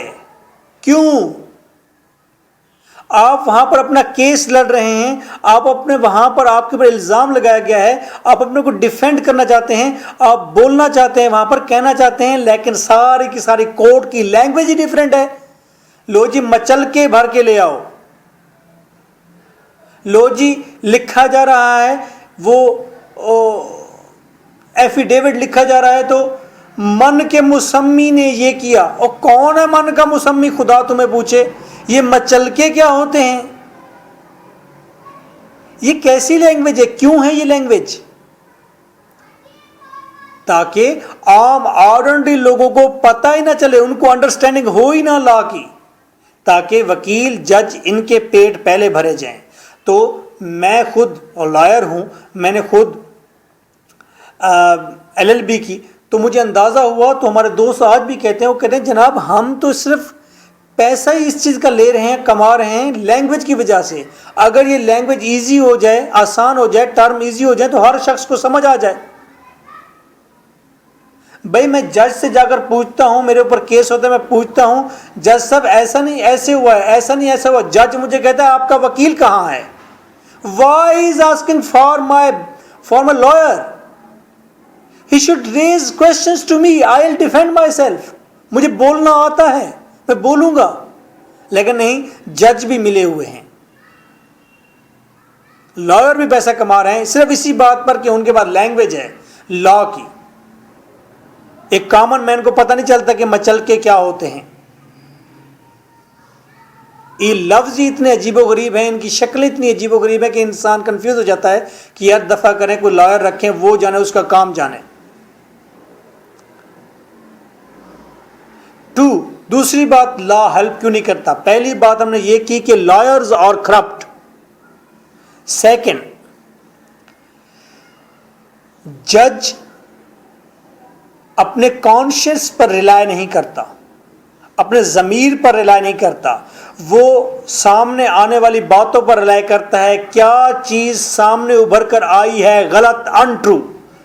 کیوں؟ آپ وہاں پر اپنا کیس لڑ رہے ہیں، آپ اپنے وہاں پر آپ کے اوپر الزام لگایا گیا ہے، آپ اپنے کو ڈیفینڈ کرنا چاہتے ہیں، آپ بولنا چاہتے ہیں، وہاں پر کہنا چاہتے ہیں، لیکن ساری کی ساری کورٹ کی لینگویج ہی ڈیفرنٹ ہے. لو جی مچل کے بھر کے لے آؤ، لو جی لکھا جا رہا ہے، وہ ایفیڈیوٹ لکھا جا رہا ہے تو من کے مسمی نے یہ کیا. اور کون ہے من کا مسمی؟ خدا تمہیں پوچھے. یہ مچلکے کیا ہوتے ہیں؟ یہ کیسی لینگویج ہے؟ کیوں ہے یہ لینگویج؟ تاکہ عام آرڈنری لوگوں کو پتہ ہی نہ چلے, ان کو انڈرسٹینڈنگ ہو ہی نہ لا کی, تاکہ وکیل جج ان کے پیٹ پہلے بھرے جائیں. تو میں خود لائر ہوں, میں نے خود LLB کی, تو مجھے اندازہ ہوا, تو ہمارے دوست آج بھی کہتے ہیں, وہ کہتے ہیں جناب ہم تو صرف پیسہ ہی اس چیز کا لے رہے ہیں, کما رہے ہیں لینگویج کی وجہ سے. اگر یہ لینگویج ایزی ہو جائے, آسان ہو جائے, ٹرم ایزی ہو جائے, تو ہر شخص کو سمجھ آ جائے. بھائی میں جج سے جا کر پوچھتا ہوں, میرے اوپر کیس ہوتا ہے, میں پوچھتا ہوں جج صاحب ایسا نہیں ایسے ہوا ہے, ایسا نہیں ایسا ہوا. جج مجھے کہتا ہے آپ کا وکیل کہاں ہے. Why is asking for my lawyer. He should raise questions to me. I'll defend myself. مجھے بولنا آتا ہے, میں بولوں گا. لیکن نہیں, جج بھی ملے ہوئے ہیں, لائر بھی پیسہ کما رہے ہیں صرف اسی بات پر کہ ان کے پاس لینگویج ہے لا کی. ایک کامن مین کو پتہ نہیں چلتا کہ مچل کے کیا ہوتے ہیں. یہ لفظ ہی اتنے عجیب و غریب ہیں, ان کی شکلیں اتنی عجیب و غریب ہیں کہ انسان کنفیوز ہو جاتا ہے کہ یار دفعہ کریں, کوئی لائر رکھیں, وہ جانے اس کا کام جانے. دوسری بات, لا ہیلپ کیوں نہیں کرتا. پہلی بات ہم نے یہ کی کہ لائرز اور کرپٹ. سیکنڈ, جج اپنے کانشیس پر ریلائی نہیں کرتا, اپنے ضمیر پر ریلائی نہیں کرتا, وہ سامنے آنے والی باتوں پر ریلائی کرتا ہے. کیا چیز سامنے ابھر کر آئی ہے غلط, انٹرو,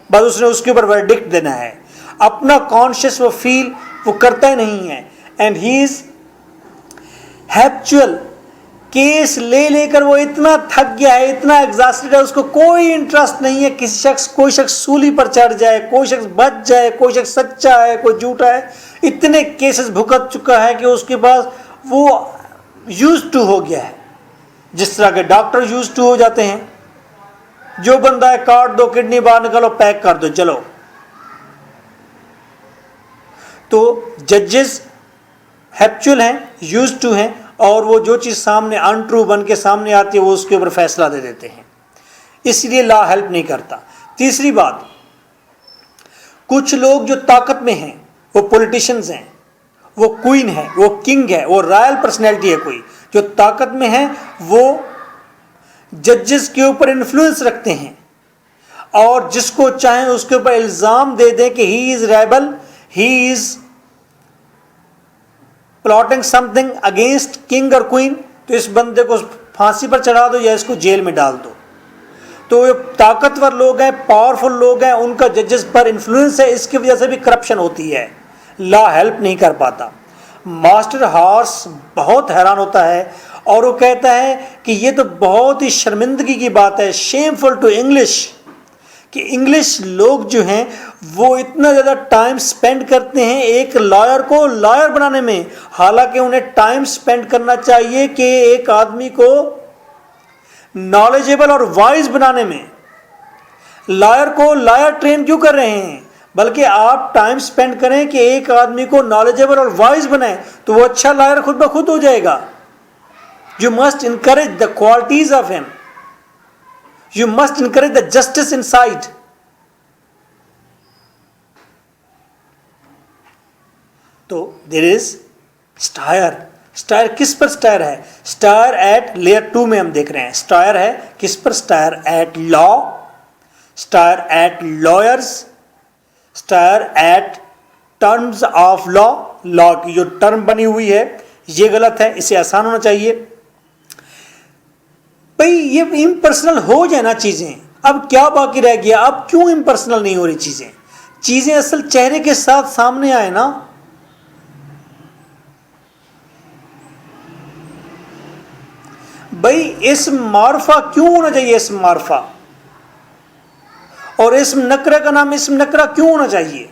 بس اس نے اس کے اوپر ورڈکٹ دینا ہے. اپنا کانشیس وہ فیل وہ کرتا ہی نہیں ہے. And he is ہیپچول. کیس لے لے کر وہ اتنا تھک گیا ہے, اتنا ایگزاسٹڈ ہے, اس کو کوئی انٹرسٹ نہیں ہے کوئی شخص سولی پر چڑھ جائے, کوئی شخص بچ جائے, کوئی شخص سچا ہے, کوئی جھوٹا ہے. اتنے کیسز بھگت چکا ہے کہ اس کے پاس وہ یوز ٹو ہو گیا ہے. جس طرح کے ڈاکٹر یوز ٹو ہو جاتے ہیں, جو بندہ ہے کاٹ دو, کڈنی باہر نکالو, پیک کر دو, چلو. تو ججز ہیپچول ہیں, یوز ٹو ہیں, اور وہ جو چیز سامنے انٹرو بن کے سامنے آتی ہے وہ اس کے اوپر فیصلہ دے دیتے ہیں. اس لیے لا ہیلپ نہیں کرتا. تیسری بات, کچھ لوگ جو طاقت میں ہیں, وہ پولیٹیشنز ہیں, وہ کوئین ہے, وہ کنگ ہے, وہ رائل پرسنالٹی ہے, کوئی جو طاقت میں ہے, وہ ججز کے اوپر انفلوئنس رکھتے ہیں, اور جس کو چاہیں اس کے اوپر الزام دے دیں کہ he is rebel, he is plotting something against king اور کوئین, تو اس بندے کو پھانسی پر چڑھا دو یا اس کو جیل میں ڈال دو. تو یہ طاقتور لوگ ہیں, پاورفل لوگ ہیں, ان کا ججز پر انفلوئنس ہے, اس کی وجہ سے بھی کرپشن ہوتی ہے. لا ہیلپ نہیں کر پاتا. ماسٹر ہارس بہت حیران ہوتا ہے, اور وہ کہتا ہے کہ یہ تو بہت ہی شرمندگی کی بات ہے, شیمفل ٹو انگلش, کہ انگلش لوگ جو ہیں وہ اتنا زیادہ ٹائم سپینڈ کرتے ہیں ایک لائر کو لائر بنانے میں, حالانکہ انہیں ٹائم سپینڈ کرنا چاہیے کہ ایک آدمی کو نالجیبل اور وائز بنانے میں. لائر کو لائر ٹرین کیوں کر رہے ہیں, بلکہ آپ ٹائم سپینڈ کریں کہ ایک آدمی کو نالجیبل اور وائز بنائیں, تو وہ اچھا لائر خود بخود ہو جائے گا. You must encourage the qualities of him, you must encourage the justice inside. تو there is stir. stir کس پر stir ہے, stir at layer 2 میں ہم دیکھ رہے ہیں. stir ہے کس پر, stir at law, stir at lawyers, stir at terms of law. law کی جو ٹرم بنی ہوئی ہے یہ غلط ہے, اسے آسان ہونا چاہیے. بھئی یہ امپرسنل ہو جائے نا چیزیں, اب کیا باقی رہ گیا, اب کیوں امپرسنل نہیں ہو رہی چیزیں, چیزیں اصل چہرے کے ساتھ سامنے آئے نا. بھئی اسم معرفہ کیوں ہونا چاہیے, اسم معرفہ, اور اسم نکرہ کا نام اسم نکرہ کیوں ہونا چاہیے.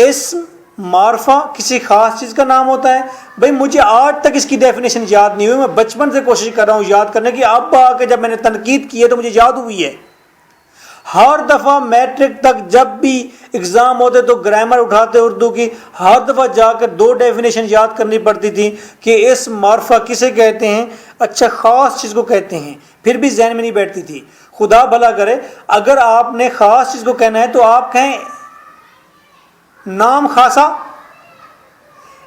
اسم معرفہ کسی خاص چیز کا نام ہوتا ہے. بھئی مجھے آج تک اس کی ڈیفینیشن یاد نہیں ہوئی, میں بچپن سے کوشش کر رہا ہوں یاد کرنے کی, اب آ کے جب میں نے تنقید کی ہے تو مجھے یاد ہوئی ہے. ہر دفعہ میٹرک تک جب بھی ایگزام ہوتے تو گرامر اٹھاتے اردو کی، ہر دفعہ جا کر 2 ڈیفینیشن یاد کرنی پڑتی تھی کہ اسم معرفہ کسے کہتے ہیں، اچھا خاص چیز کو کہتے ہیں، پھر بھی ذہن میں نہیں بیٹھتی تھی۔ خدا بھلا کرے، اگر آپ نے خاص چیز کو کہنا ہے تو آپ کہیں نام خاصا،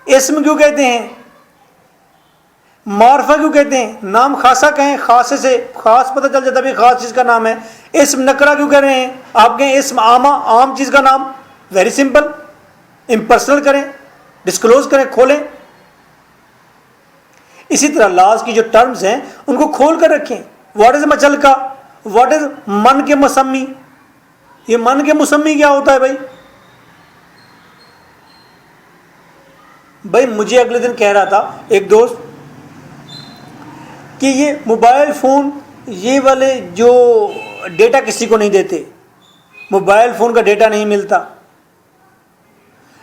اسم کیوں کہتے ہیں، معرفہ کیوں کہتے ہیں، نام خاصا کہیں، خاصے سے خاص پتہ چل جاتا بھی خاص چیز کا نام ہے۔ اسم نکرہ کیوں کہہ رہے ہیں، آپ کہیں اسم عامہ، عام چیز کا نام، ویری سمپل، امپرسنل کریں، ڈسکلوز کریں، کھولیں۔ اسی طرح لاز کی جو ٹرمز ہیں ان کو کھول کر رکھیں۔ واٹ از مچلکا، واٹ از من کے مسمی، یہ من کے مسمی کیا ہوتا ہے بھائی مجھے اگلے دن کہہ رہا تھا ایک دوست کہ یہ موبائل فون یہ والے جو ڈیٹا کسی کو نہیں دیتے، موبائل فون کا ڈیٹا نہیں ملتا۔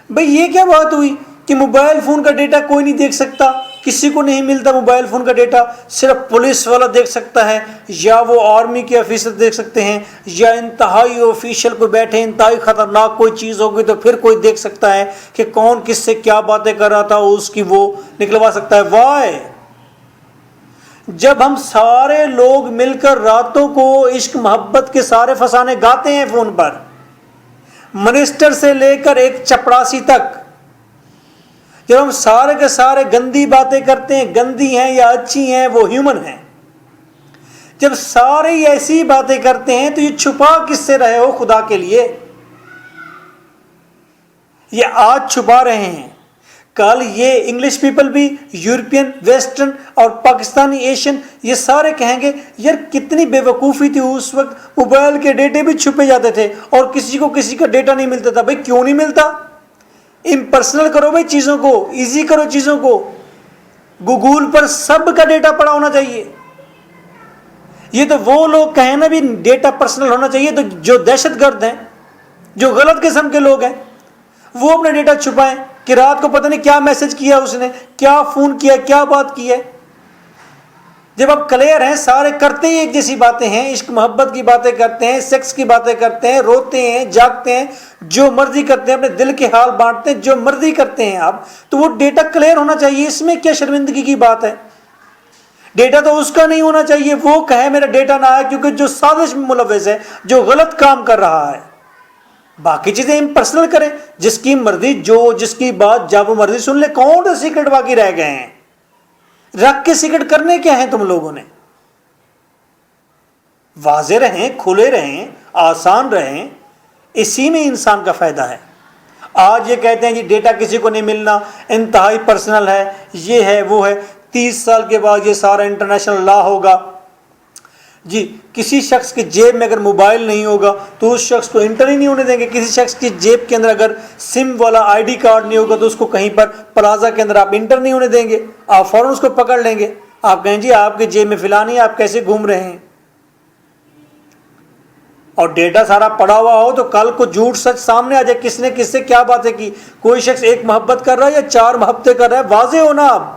بھائی یہ کیا بات ہوئی کہ موبائل فون کا ڈیٹا کوئی نہیں دیکھ سکتا، کسی کو نہیں ملتا موبائل فون کا ڈیٹا، صرف پولیس والا دیکھ سکتا ہے، یا وہ آرمی کے آفیسر دیکھ سکتے ہیں، یا انتہائی آفیشل کو بیٹھے انتہائی خطرناک کوئی چیز ہوگی تو پھر کوئی دیکھ سکتا ہے کہ کون کس سے کیا باتیں کر رہا تھا، اس کی وہ نکلوا سکتا ہے۔ وائی؟ جب ہم سارے لوگ مل کر راتوں کو عشق محبت کے سارے فسانے گاتے ہیں فون پر، منسٹر سے لے کر ایک چپڑاسی تک، جب ہم سارے کے سارے گندی باتیں کرتے ہیں، گندی ہیں یا اچھی ہیں وہ ہیومن ہیں، جب سارے ایسی باتیں کرتے ہیں تو یہ چھپا کس سے رہے ہو خدا کے لیے؟ یہ آج چھپا رہے ہیں، کل یہ انگلش پیپل بھی، یورپین، ویسٹرن اور پاکستانی ایشین، یہ سارے کہیں گے یار کتنی بے وقوفی تھی اس وقت، موبائل کے ڈیٹے بھی چھپے جاتے تھے اور کسی کو کسی کا ڈیٹا نہیں ملتا تھا۔ بھائی کیوں نہیں ملتا؟ امپرسنل کرو بھائی چیزوں کو، ایزی کرو چیزوں کو، گوگل پر سب کا ڈیٹا پڑا ہونا چاہیے۔ یہ تو وہ لوگ کہیں نا بھی ڈیٹا پرسنل ہونا چاہیے، تو جو دہشت گرد ہیں، جو غلط قسم کے لوگ ہیں، وہ اپنا ڈیٹا چھپائیں کہ رات کو پتہ نہیں کیا میسج کیا اس نے، کیا فون کیا، کیا بات کی ہے۔ جب آپ کلیئر ہیں، سارے کرتے ہی ایک جیسی باتیں ہیں، عشق محبت کی باتیں کرتے ہیں، سیکس کی باتیں کرتے ہیں، روتے ہیں، جاگتے ہیں، جو مرضی کرتے ہیں، اپنے دل کے حال بانٹتے ہیں، جو مرضی کرتے ہیں آپ، تو وہ ڈیٹا کلیئر ہونا چاہیے۔ اس میں کیا شرمندگی کی بات ہے؟ ڈیٹا تو اس کا نہیں ہونا چاہیے، وہ کہے میرا ڈیٹا نہ آئے، کیونکہ جو سازش میں ملوث ہے، جو غلط کام کر رہا ہے۔ باقی چیزیں امپرسنل کریں، جس کی مرضی، جو جس کی بات جب مرضی سن لے۔ کون سے سیکرٹ باقی رہ گئے ہیں؟ رکھ کے سیکرٹ کرنے کیا ہیں تم لوگوں نے؟ واضح رہیں، کھلے رہیں، آسان رہیں، اسی میں انسان کا فائدہ ہے۔ آج یہ کہتے ہیں جی ڈیٹا کسی کو نہیں ملنا، انتہائی پرسنل ہے، یہ ہے وہ ہے۔ 30 سال کے بعد یہ سارا انٹرنیشنل لا ہوگا جی، کسی شخص کی جیب میں اگر موبائل نہیں ہوگا تو اس شخص کو انٹر ہی نہیں ہونے دیں گے۔ کسی شخص کی جیب کے اندر اگر سم والا آئی ڈی کارڈ نہیں ہوگا تو اس کو کہیں پر پلازا کے اندر آپ انٹر نہیں ہونے دیں گے، آپ فوراً اس کو پکڑ لیں گے، آپ کہیں جی آپ کی جیب میں فلاں نہیں ہے، آپ کیسے گھوم رہے ہیں؟ اور ڈیٹا سارا پڑا ہوا ہو تو کل کو جھوٹ سچ سامنے آ جائے، کس نے کس سے کیا باتیں کی، کوئی شخص ایک محبت کر رہا ہے یا 4 محبتیں کر رہا ہے، واضح ہونا اب۔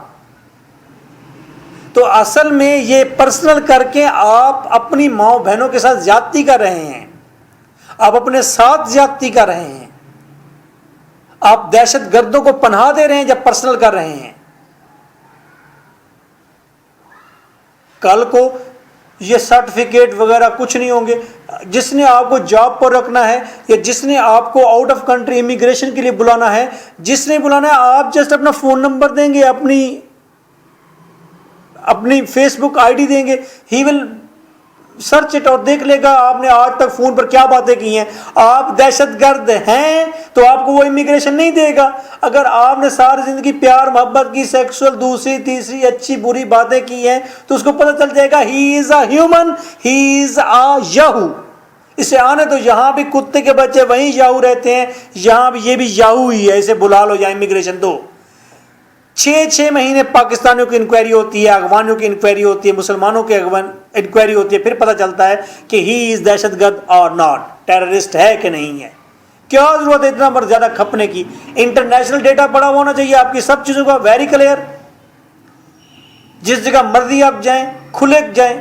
تو اصل میں یہ پرسنل کر کے آپ اپنی ماں بہنوں کے ساتھ زیادتی کر رہے ہیں، آپ اپنے ساتھ زیادتی کر رہے ہیں، آپ دہشت گردوں کو پناہ دے رہے ہیں جب پرسنل کر رہے ہیں۔ کل کو یہ سرٹیفکیٹ وغیرہ کچھ نہیں ہوں گے، جس نے آپ کو جاب پر رکھنا ہے یا جس نے آپ کو آؤٹ آف کنٹری امیگریشن کے لیے بلانا ہے، جس نے بلانا ہے، آپ جسٹ اپنا فون نمبر دیں گے، اپنی فیس بک آئی ڈی دیں گے، ہی ول سرچ اٹ اور دیکھ لے گا آپ نے آج تک فون پر کیا باتیں کی ہیں۔ آپ دہشت گرد ہیں تو آپ کو وہ امیگریشن نہیں دے گا۔ اگر آپ نے ساری زندگی پیار محبت کی، سیکسول دوسری تیسری اچھی بری باتیں کی ہیں تو اس کو پتہ چل جائے گا ہی از a human, he is a Yahoo. اسے آنے تو یہاں بھی کتے کے بچے وہیں یاہو رہتے ہیں، یہاں بھی یہ بھی یاہو ہی ہے، اسے بلا لو یا امیگریشن دو۔ 6 مہینے پاکستانیوں کی انکوائری ہوتی ہے، افغانوں کی انکوائری ہوتی ہے، مسلمانوں کی انکوائری ہوتی ہے، پھر پتہ چلتا ہے کہ ہی از دہشت گرد اور ناٹ، ٹیررسٹ ہے کہ نہیں ہے۔ کیا ضرورت ہے اتنا زیادہ کھپنے کی؟ انٹرنیشنل ڈیٹا پڑا ہونا چاہیے آپ کی سب چیزوں کا، ویری کلیئر، جس جگہ مرضی آپ جائیں، کھلے جائیں،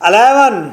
11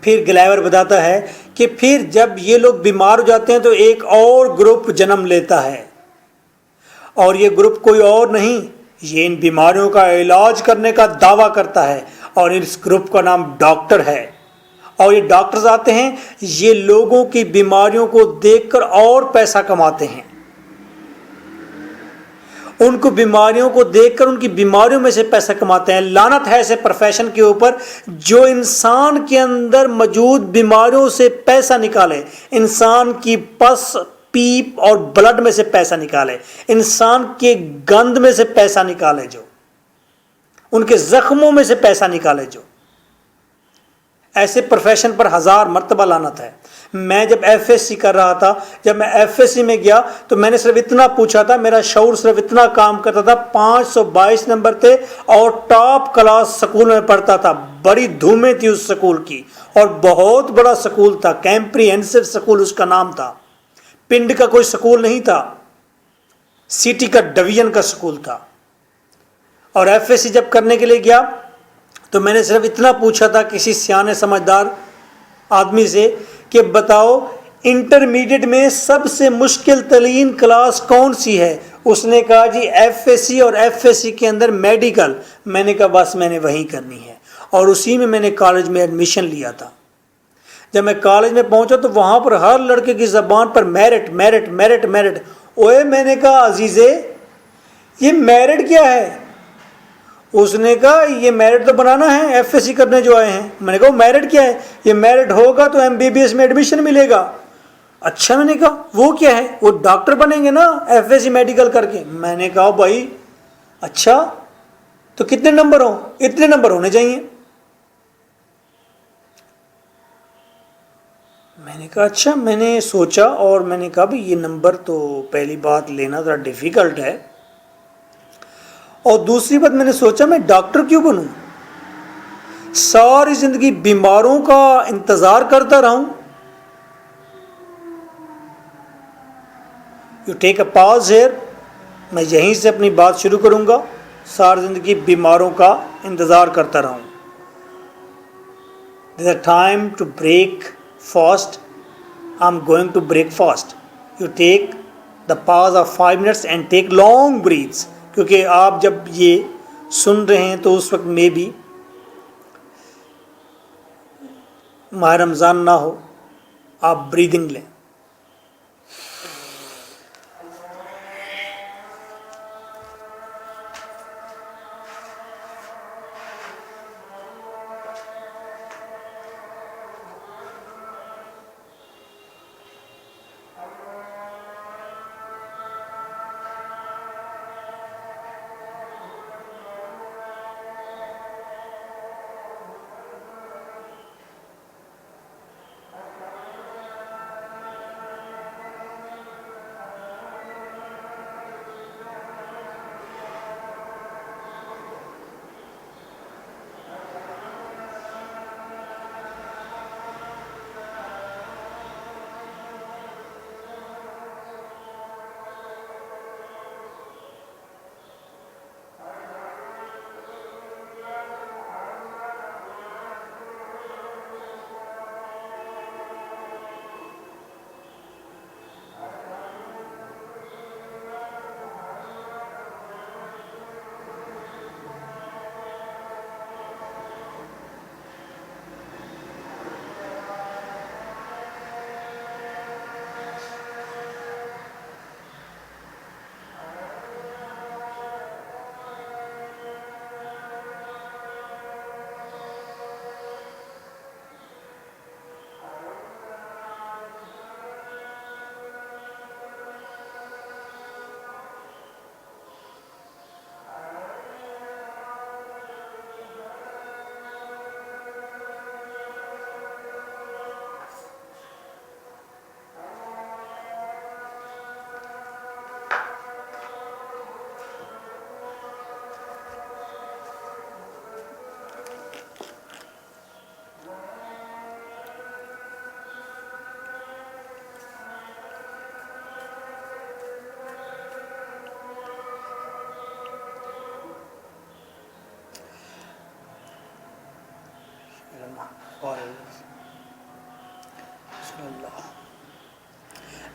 پھر گلیور بتاتا ہے کہ پھر جب یہ لوگ بیمار ہو جاتے ہیں تو ایک اور گروپ جنم لیتا ہے، اور یہ گروپ کوئی اور نہیں، یہ ان بیماریوں کا علاج کرنے کا دعویٰ کرتا ہے، اور اس گروپ کا نام ڈاکٹر ہے۔ اور یہ ڈاکٹرز آتے ہیں، یہ لوگوں کی بیماریوں کو دیکھ کر اور پیسہ کماتے ہیں، ان کو بیماریوں کو دیکھ کر ان کی بیماریوں میں سے پیسہ کماتے ہیں۔ لعنت ہے ایسے پروفیشن کے اوپر جو انسان کے اندر موجود بیماریوں سے پیسہ نکالے، انسان کی پس، پیپ اور بلڈ میں سے پیسہ نکالے، انسان کے گند میں سے پیسہ نکالے، جو ان کے زخموں میں سے پیسہ نکالے۔ جو ایسے پروفیشن پر 1000 مرتبہ لعنت ہے۔ میں جب ایف ایس سی کر رہا تھا، جب میں ایف ایس سی میں گیا تو میں نے صرف اتنا پوچھا تھا، میرا شعور صرف اتنا کام کرتا تھا، 522 نمبر تھے اور ٹاپ کلاس سکول میں پڑھتا تھا، بڑی دھومیں تھی اس سکول کی، اور بہت بڑا سکول تھا، کیمپریہنسو سکول اس کا نام تھا، پنڈ کا کوئی سکول نہیں تھا، سٹی کا ڈویژن کا سکول تھا۔ اور ایف ایس سی جب کرنے کے لیے گیا تو میں نے صرف اتنا پوچھا تھا کسی سیانے سمجھدار آدمی سے کہ بتاؤ انٹرمیڈیٹ میں سب سے مشکل ترین کلاس کون سی ہے؟ اس نے کہا جی ایف ایس سی، اور ایف ایس سی کے اندر میڈیکل۔ میں نے کہا بس میں نے وہی کرنی ہے، اور اسی میں نے کالج میں ایڈمیشن لیا تھا۔ جب میں کالج میں پہنچا تو وہاں پر ہر لڑکے کی زبان پر میرٹ میرٹ میرٹ میرٹ۔ اوے میں نے کہا عزیزے یہ میرٹ کیا ہے؟ اس نے کہا یہ میرٹ تو بنانا ہے ایف ایس سی کرنے جو آئے ہیں۔ میں نے کہا میرٹ کیا ہے؟ یہ میرٹ ہوگا تو ایم بی بی ایس میں ایڈمیشن ملے گا۔ اچھا، میں نے کہا وہ کیا ہے؟ وہ ڈاکٹر بنیں گے نا ایف ایس سی میڈیکل کر کے۔ میں نے کہا بھائی اچھا تو کتنے نمبر ہوں؟ اتنے نمبر ہونے چاہیے۔ میں نے کہا اچھا۔ میں نے سوچا اور میں نے کہا بھائی یہ نمبر تو پہلی بات لینا ذرا ڈیفیکلٹ ہے، اور دوسری بات میں نے سوچا میں ڈاکٹر کیوں بنوں؟ ساری زندگی بیماروں کا انتظار کرتا رہوں۔ You take a pause hair, میں یہیں سے اپنی بات شروع کروں گا۔ ساری زندگی بیماروں کا انتظار کرتا رہوں۔ There's a time to break fast. I'm going to break fast. You take the pause of 5 minutes and take long breaths. کیونکہ آپ جب یہ سن رہے ہیں تو اس وقت میں بھی ماہ رمضان نہ ہو، آپ بریدنگ لیں۔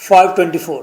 524,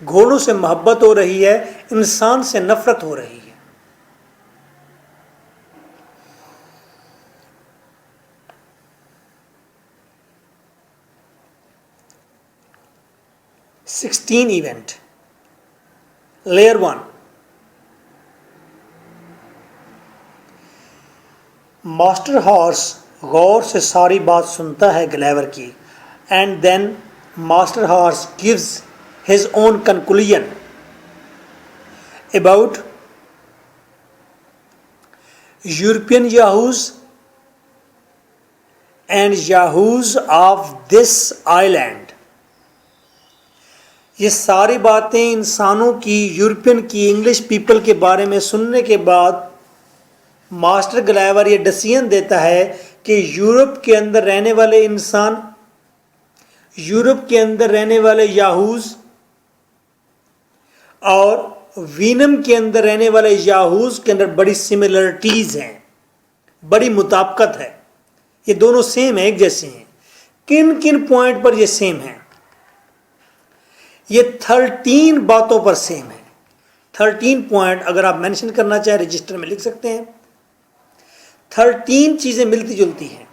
گھوڑوں سے محبت ہو رہی ہے، انسان سے نفرت ہو رہی ہے۔ Sixteen event, layer 1، master horse غور سے ساری بات سنتا ہے گلیور کی، and then master horse gives his own conclusion about European Yahoos and Yahoos of this island. یہ ساری باتیں انسانوں کی، یورپین کی، انگلش پیپل کے بارے میں سننے کے بعد ماسٹر گلیور یہ ڈسیزن دیتا ہے کہ یورپ کے اندر رہنے والے انسان، یورپ کے اندر رہنے والے یاہوز اور وینم کے اندر رہنے والے یاہوز کے اندر بڑی سملرٹیز ہیں، بڑی مطابقت ہے، یہ دونوں سیم ہیں، ایک جیسے ہیں۔ کن کن پوائنٹ پر یہ سیم ہیں؟ یہ 13 باتوں پر سیم ہے۔ 13 پوائنٹ اگر آپ مینشن کرنا چاہیں رجسٹر میں لکھ سکتے ہیں۔ 13 چیزیں ملتی جلتی ہیں۔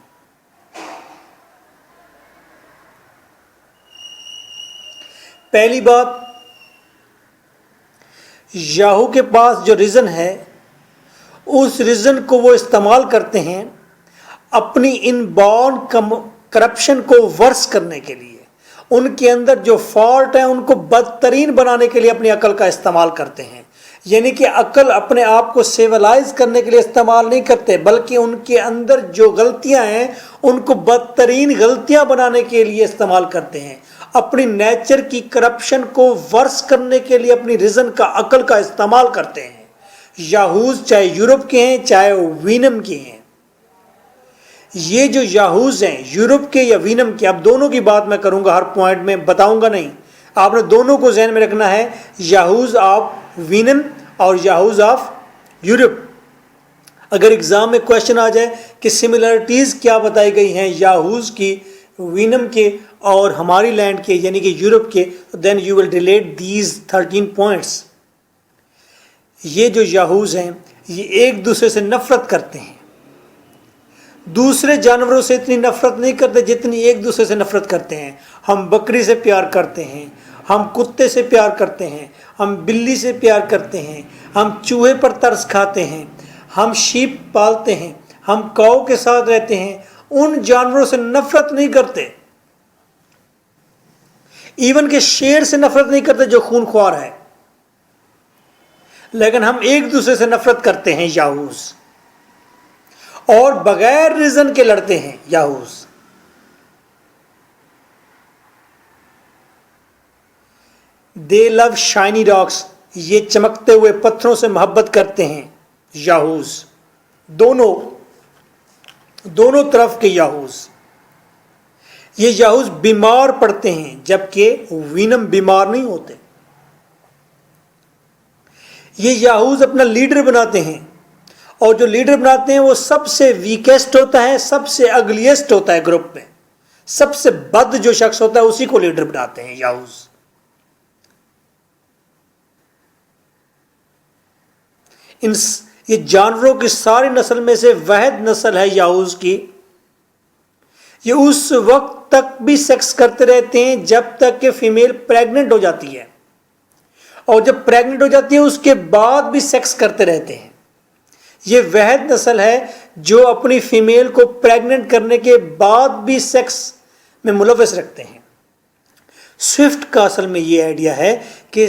پہلی بات، یاہو کے پاس جو ریزن ہے اس ریزن کو وہ استعمال کرتے ہیں اپنی ان بورن کرپشن کو ورس کرنے کے لیے۔ ان کے اندر جو فالٹ ہیں ان کو بدترین بنانے کے لیے اپنی عقل کا استعمال کرتے ہیں۔ یعنی کہ عقل اپنے آپ کو سیولائز کرنے کے لیے استعمال نہیں کرتے، بلکہ ان کے اندر جو غلطیاں ہیں ان کو بدترین غلطیاں بنانے کے لیے استعمال کرتے ہیں۔ اپنی نیچر کی کرپشن کو ورس کرنے کے لیے اپنی ریزن کا، عقل کا استعمال کرتے ہیں۔ یاہوز چاہے یورپ کے ہیں چاہے وینم کے ہیں، یہ جو یاہوز ہیں یورپ کے یا وینم کے، اب دونوں کی بات میں کروں گا، ہر پوائنٹ میں بتاؤں گا نہیں، آپ نے دونوں کو ذہن میں رکھنا ہے، یاہوز آف وینم اور یاہوز آف یورپ۔ اگر ایگزام میں کوشچن آ جائے کہ سملرٹیز کیا بتائی گئی ہیں یاہوز کی، وینم کے اور ہماری لینڈ کے یعنی کہ یورپ کے، then you will relate these 13 points. یہ جو یاہوز ہیں یہ ایک دوسرے سے نفرت کرتے ہیں، دوسرے جانوروں سے اتنی نفرت نہیں کرتے جتنی ایک دوسرے سے نفرت کرتے ہیں۔ ہم بکری سے پیار کرتے ہیں، ہم کتے سے پیار کرتے ہیں، ہم بلی سے پیار کرتے ہیں، ہم چوہے پر ترس کھاتے ہیں، ہم شیپ پالتے ہیں، ہم کاؤ کے ساتھ رہتے ہیں، ان جانوروں سے نفرت نہیں کرتے، ایون کہ شیر سے نفرت نہیں کرتے جو خون خوار ہے، لیکن ہم ایک دوسرے سے نفرت کرتے ہیں یاہوز، اور بغیر ریزن کے لڑتے ہیں یاہوز۔ دے لو شائنی راکس، یہ چمکتے ہوئے پتھروں سے محبت کرتے ہیں یاہوز، دونوں طرف کے یاہوز۔ یہ یاہوز بیمار پڑتے ہیں جبکہ وینم بیمار نہیں ہوتے۔ یہ یاہوز اپنا لیڈر بناتے ہیں، اور جو لیڈر بناتے ہیں وہ سب سے ویکیسٹ ہوتا ہے، سب سے اگلیسٹ ہوتا ہے، گروپ میں سب سے بد جو شخص ہوتا ہے اسی کو لیڈر بناتے ہیں یاہوز۔ یہ جانوروں کی ساری نسل میں سے واحد نسل ہے یاہوز کی۔ یہ اس وقت تک بھی سیکس کرتے رہتے ہیں جب تک کہ فیمیل پریگننٹ ہو جاتی ہے، اور جب پریگننٹ ہو جاتی ہے اس کے بعد بھی سیکس کرتے رہتے ہیں۔ یہ واحد نسل ہے جو اپنی فیمیل کو پریگننٹ کرنے کے بعد بھی سیکس میں ملوث رکھتے ہیں۔ سوئفٹ کا اصل میں یہ آئیڈیا ہے کہ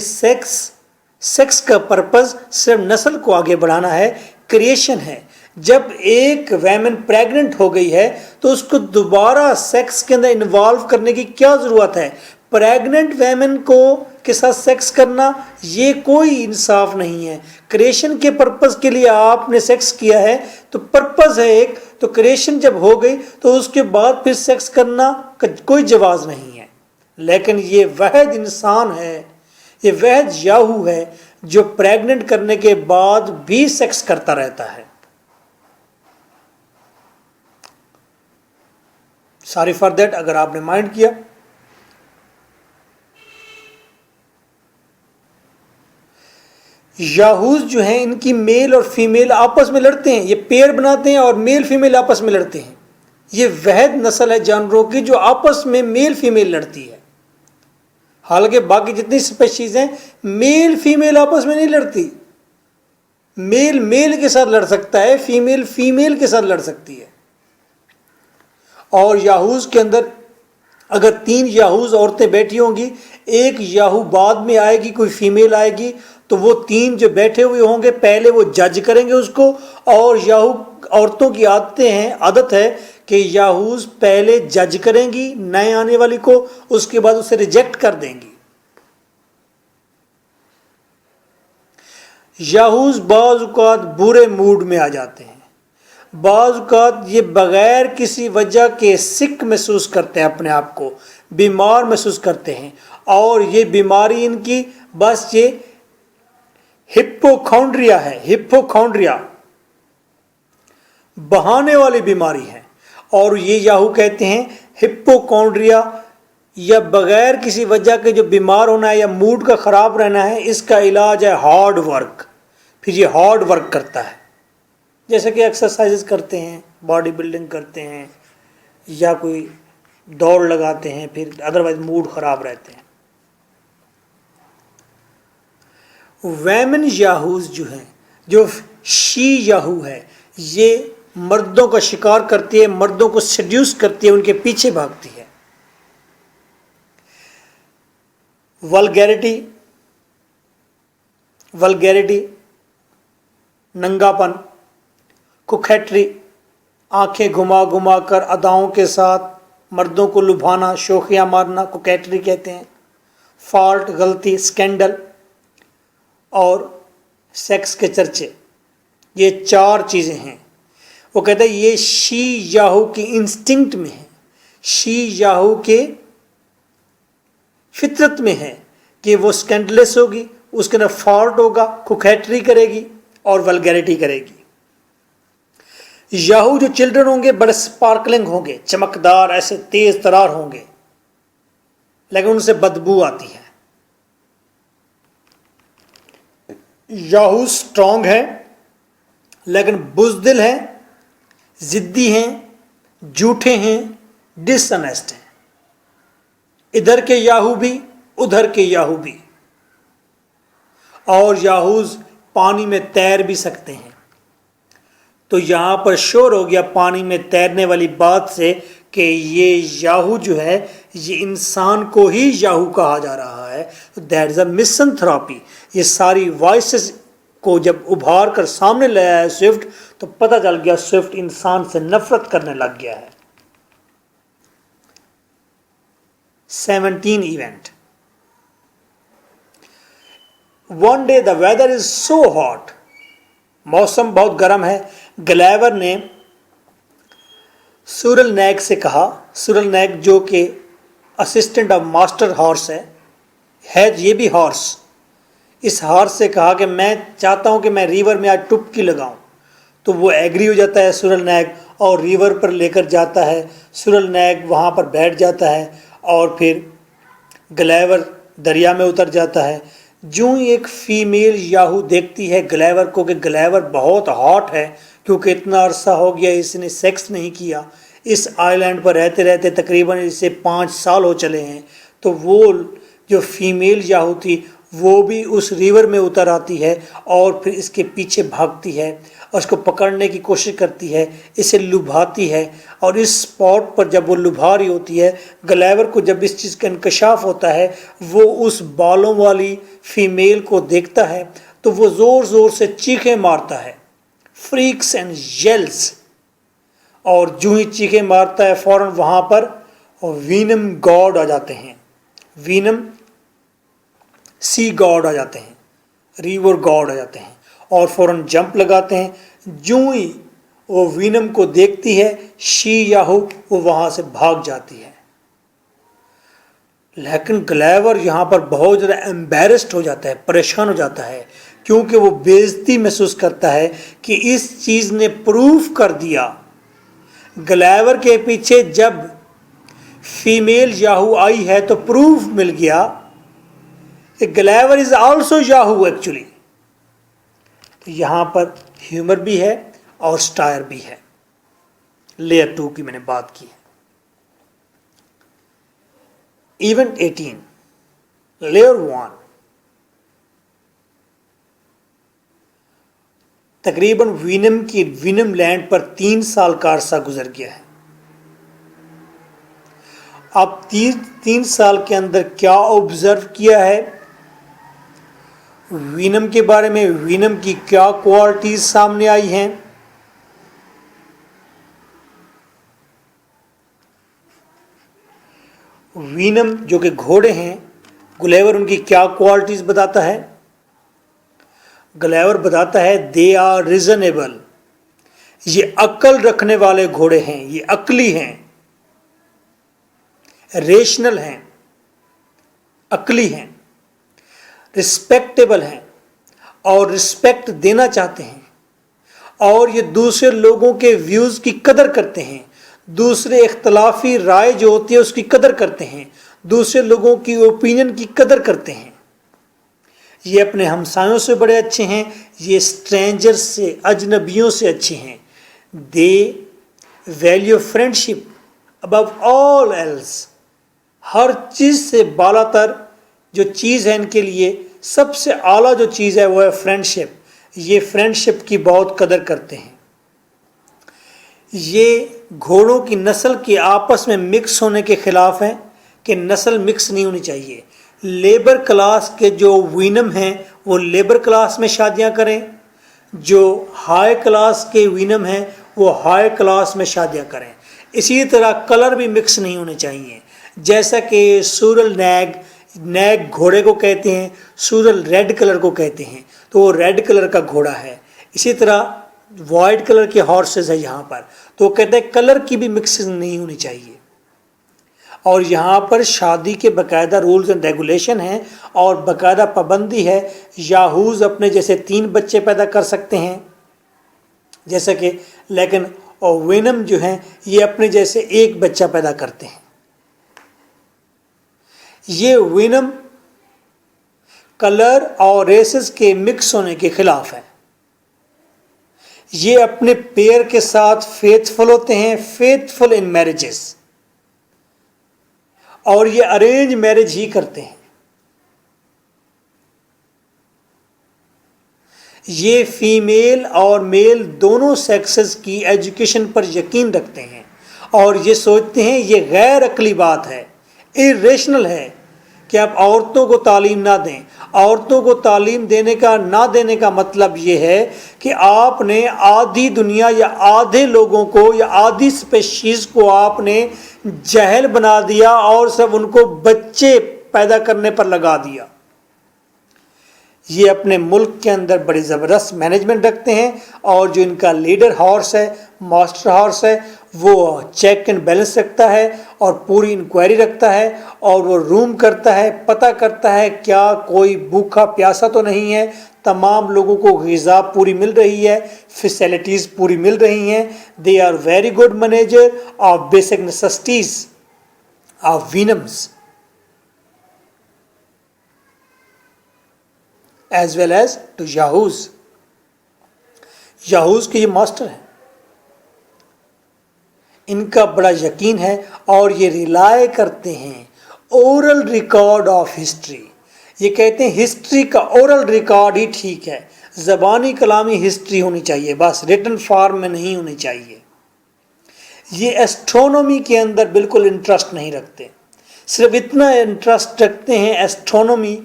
سیکس کا پرپز صرف نسل کو آگے بڑھانا ہے، کریشن ہے۔ جب ایک ویمن پریگننٹ ہو گئی ہے تو اس کو دوبارہ سیکس کے اندر انوالو کرنے کی کیا ضرورت ہے؟ پریگننٹ ویمن کو کے ساتھ سیکس کرنا یہ کوئی انصاف نہیں ہے۔ کریشن کے پرپز کے لیے آپ نے سیکس کیا ہے تو پرپز ہے ایک، تو کریشن جب ہو گئی تو اس کے بعد پھر سیکس کرنا کا کوئی جواز نہیں ہے۔ لیکن یہ واحد انسان ہے، یہ واحد یاہو ہے جو پریگننٹ کرنے کے بعد بھی سیکس کرتا رہتا ہے۔ سوری فار دیٹ اگر آپ نے مائنڈ کیا۔ یاہوز جو ہیں ان کی میل اور فیمیل آپس میں لڑتے ہیں، یہ پیئر بناتے ہیں اور میل فیمیل آپس میں لڑتے ہیں. یہ وحید نسل ہے جانوروں کی جو آپس میں میل فیمیل لڑتی ہے. حالانکہ باقی جتنی اسپیشیز ہیں میل فیمیل آپس میں نہیں لڑتی. میل میل کے ساتھ لڑ سکتا ہے، فیمیل فیمیل کے ساتھ لڑ سکتی ہے. اور یاہوز کے اندر اگر 3 یاہوز عورتیں بیٹھی ہوں گی، ایک یاہو بعد میں آئے گی، کوئی فیمیل آئے گی، تو وہ 3 جو بیٹھے ہوئے ہوں گے پہلے وہ جج کریں گے اس کو. اور یاہو عورتوں کی عادت ہے کہ یاہوز پہلے جج کریں گی نئے آنے والی کو، اس کے بعد اسے ریجیکٹ کر دیں گی. یاہوز بعض اوقات برے موڈ میں آ جاتے ہیں، بعض اوقات یہ بغیر کسی وجہ کے سک محسوس کرتے ہیں، اپنے آپ کو بیمار محسوس کرتے ہیں. اور یہ بیماری ان کی بس یہ ہپوکونڈریا ہے. ہپوکونڈریا بہانے والی بیماری ہے. اور یہ یاہو کہتے ہیں ہپوکونڈریا یا بغیر کسی وجہ کے جو بیمار ہونا ہے یا موڈ کا خراب رہنا ہے، اس کا علاج ہے ہارڈ ورک. پھر یہ ہارڈ ورک کرتا ہے، جیسے کہ ایکسرسائز کرتے ہیں، باڈی بلڈنگ کرتے ہیں یا کوئی دوڑ لگاتے ہیں، پھر ادروائز موڈ خراب رہتے ہیں. ویمن یاہوز جو ہیں، جو شی یاہو ہے، یہ مردوں کا شکار کرتی ہے، مردوں کو سیڈیوس کرتی ہے، ان کے پیچھے بھاگتی ہے. ولگیرٹی، ننگا پن، کوکیٹری، آنکھیں گھما گھما کر اداؤں کے ساتھ مردوں کو لبھانا، شوخیاں مارنا کوکیٹری کہتے ہیں. فالٹ، غلطی، سکینڈل اور سیکس کے چرچے، یہ 4 چیزیں ہیں. وہ کہتے ہیں یہ شی یاہو کی انسٹنکٹ میں ہے، شی یاہو کے فطرت میں ہے کہ وہ سکینڈلس ہوگی، اس کے اندر فالٹ ہوگا، کوکیٹری کرے گی اور ولگیرٹی کرے گی. یاہو جو چلڈرن ہوں گے بڑے سپارکلنگ ہوں گے، چمکدار، ایسے تیز ترار ہوں گے، لیکن ان سے بدبو آتی ہے. یاہو سٹرونگ ہے لیکن بزدل ہیں، ضدی ہیں، جھوٹے ہیں، ڈس انیسٹ ہیں. ادھر کے یاہو بھی ادھر کے یاہو بھی. اور یاہوز پانی میں تیر بھی سکتے ہیں. تو یہاں پر شور ہو گیا پانی میں تیرنے والی بات سے کہ یہ یاہو جو ہے یہ انسان کو ہی یاہو کہا جا رہا ہے. دیٹ از اے مسنتھراپی. یہ ساری وائسز کو جب ابھار کر سامنے لایا ہے سوئفٹ، تو پتہ چل گیا سوئفٹ انسان سے نفرت کرنے لگ گیا ہے. 17 event. One day the weather is so hot. موسم بہت گرم ہے. گلیور نے سورل نیگ سے کہا، سورل نیگ جو کہ اسسٹنٹ آف ماسٹر ہارس ہے یہ بھی ہارس، اس ہارس سے کہا کہ میں چاہتا ہوں کہ میں ریور میں آج ٹپکی لگاؤں. تو وہ ایگری ہو جاتا ہے سورل نیگ اور ریور پر لے کر جاتا ہے. سورل نیگ وہاں پر بیٹھ جاتا ہے اور پھر گلیور دریا میں اتر جاتا ہے. جو ہی ایک فیمیل یاہو دیکھتی ہے گلیور کو کہ گلیور بہت ہاٹ ہے کیونکہ اتنا عرصہ ہو گیا اس نے سیکس نہیں کیا، اس آئی لینڈ پر رہتے رہتے تقریباً اسے 5 سال ہو چلے ہیں، تو وہ جو فیمیل یاہو تھی وہ بھی اس ریور میں اتر آتی ہے اور پھر اس کے پیچھے بھاگتی ہے اور اس کو پکڑنے کی کوشش کرتی ہے، اسے لبھاتی ہے. اور اس اسپاٹ پر جب وہ لبھا رہی ہوتی ہے، گلیور کو جب اس چیز کا انکشاف ہوتا ہے، وہ اس بالوں والی فیمیل کو دیکھتا ہے تو وہ زور زور سے چیخیں مارتا ہے، فریکس اینڈ یلز. اور جو ہی چیخیں مارتا ہے فوراً وہاں پر وینم گاڈ آ جاتے ہیں، وینم سی گاڈ آ جاتے ہیں، ریور گاڈ آ جاتے ہیں اور فوراً جمپ لگاتے ہیں. جو ہی وہ وینم کو دیکھتی ہے شی یاہو وہ وہاں سے بھاگ جاتی ہے. لیکن گلیور یہاں پر بہت زیادہ ایمبیرسڈ ہو جاتا ہے، پریشان ہو جاتا ہے، کیونکہ وہ بے عزتی محسوس کرتا ہے کہ اس چیز نے پروف کر دیا. گلیور کے پیچھے جب فیمیل یاہو آئی ہے تو پروف مل گیا کہ گلیور از آلسو یاہو ایکچولی. یہاں پر ہیومر بھی ہے اور سٹائر بھی ہے. لیئر 2 کی میں نے بات کی ہے. ایونٹ 18 لیئر 1 تقریباً وینم کی وینم لینڈ پر 3 سال کا عرصہ گزر گیا ہے. اب 3 سال کے اندر کیا آبزرو کیا ہے وینم کے بارے میں، وینم کی کیا کوالٹیز سامنے آئی ہیں، وینم جو کہ گھوڑے ہیں، گلیور ان کی کیا کوالٹیز بتاتا ہے. گلیور بتاتا ہے دے آر ریزنیبل، یہ عقل رکھنے والے گھوڑے ہیں، یہ عقلی ہیں، ریشنل ہیں، عقلی ہیں، رسپیکٹیبل ہیں اور رسپیکٹ دینا چاہتے ہیں، اور یہ دوسرے لوگوں کے ویوز کی قدر کرتے ہیں، دوسرے اختلافی رائے جو ہوتی ہے اس کی قدر کرتے ہیں، دوسرے لوگوں کی اوپینین کی قدر کرتے ہیں. یہ اپنے ہمسایوں سے بڑے اچھے ہیں، یہ اسٹرینجر سے، اجنبیوں سے اچھے ہیں. They value friendship Abu all else, ہر چیز سے بالا تر جو چیز ہے ان کے لیے سب سے اعلیٰ جو چیز ہے وہ ہے فرینڈشپ. یہ فرینڈشپ کی بہت قدر کرتے ہیں. یہ گھوڑوں کی نسل کے آپس میں مکس ہونے کے خلاف ہیں کہ نسل مکس نہیں ہونی چاہیے. لیبر کلاس کے جو وینم ہیں وہ لیبر کلاس میں شادیاں کریں، جو ہائی کلاس کے وینم ہیں وہ ہائی کلاس میں شادیاں کریں. اسی طرح کلر بھی مکس نہیں ہونے چاہیے، جیسا کہ سورل نیگ گھوڑے کو کہتے ہیں، سورل ریڈ کلر کو کہتے ہیں، تو وہ ریڈ کلر کا گھوڑا ہے. اسی طرح وائٹ کلر کے ہارسز ہے یہاں پر، تو وہ کہتے ہیں کلر کی بھی مکسنگ نہیں ہونی چاہیے. اور یہاں پر شادی کے باقاعدہ رولز اینڈ ریگولیشن ہیں اور باقاعدہ پابندی ہے. یاہوز اپنے جیسے 3 بچے پیدا کر سکتے ہیں جیسا کہ، لیکن وینم جو ہیں یہ اپنے جیسے 1 بچہ پیدا کرتے ہیں. یہ وینم کلر اور ریسز کے مکس ہونے کے خلاف ہے. یہ اپنے پیئر کے ساتھ فیتھفل ہوتے ہیں، فیتھفل ان میرجز، اور یہ ارینج میرج ہی کرتے ہیں. یہ فیمیل اور میل دونوں سیکسز کی ایجوکیشن پر یقین رکھتے ہیں اور یہ سوچتے ہیں یہ غیر عقلی بات ہے، irrational ہے کہ آپ عورتوں کو تعلیم نہ دیں. عورتوں کو تعلیم دینے کا نہ دینے کا مطلب یہ ہے کہ آپ نے آدھی دنیا یا آدھے لوگوں کو یا آدھی اسپیشیز کو آپ نے جاہل بنا دیا اور سب ان کو بچے پیدا کرنے پر لگا دیا. یہ اپنے ملک کے اندر بڑی زبردست مینجمنٹ رکھتے ہیں اور جو ان کا لیڈر ہارس ہے، ماسٹر ہارس ہے، وہ چیک اینڈ بیلنس رکھتا ہے اور پوری انکوائری رکھتا ہے اور وہ روم کرتا ہے، پتہ کرتا ہے کیا کوئی بھوکا پیاسا تو نہیں ہے، تمام لوگوں کو غذا پوری مل رہی ہے، فیسلٹیز پوری مل رہی ہیں. They are very good manager of basic necessities of Houyhnhnms as well as to Yahoos. Yahoos کے یہ ماسٹر ہیں، ان کا بڑا یقین ہے اور یہ ریلائے کرتے ہیں اورل ریکارڈ آف ہسٹری. یہ کہتے ہیں ہسٹری کا اورل ریکارڈ ہی ٹھیک ہے، زبانی کلامی ہسٹری ہونی چاہیے، بس ریٹن فارم میں نہیں ہونی چاہیے. یہ ایسٹرونومی کے اندر بالکل انٹرسٹ نہیں رکھتے، صرف اتنا انٹرسٹ رکھتے ہیں ایسٹرونومی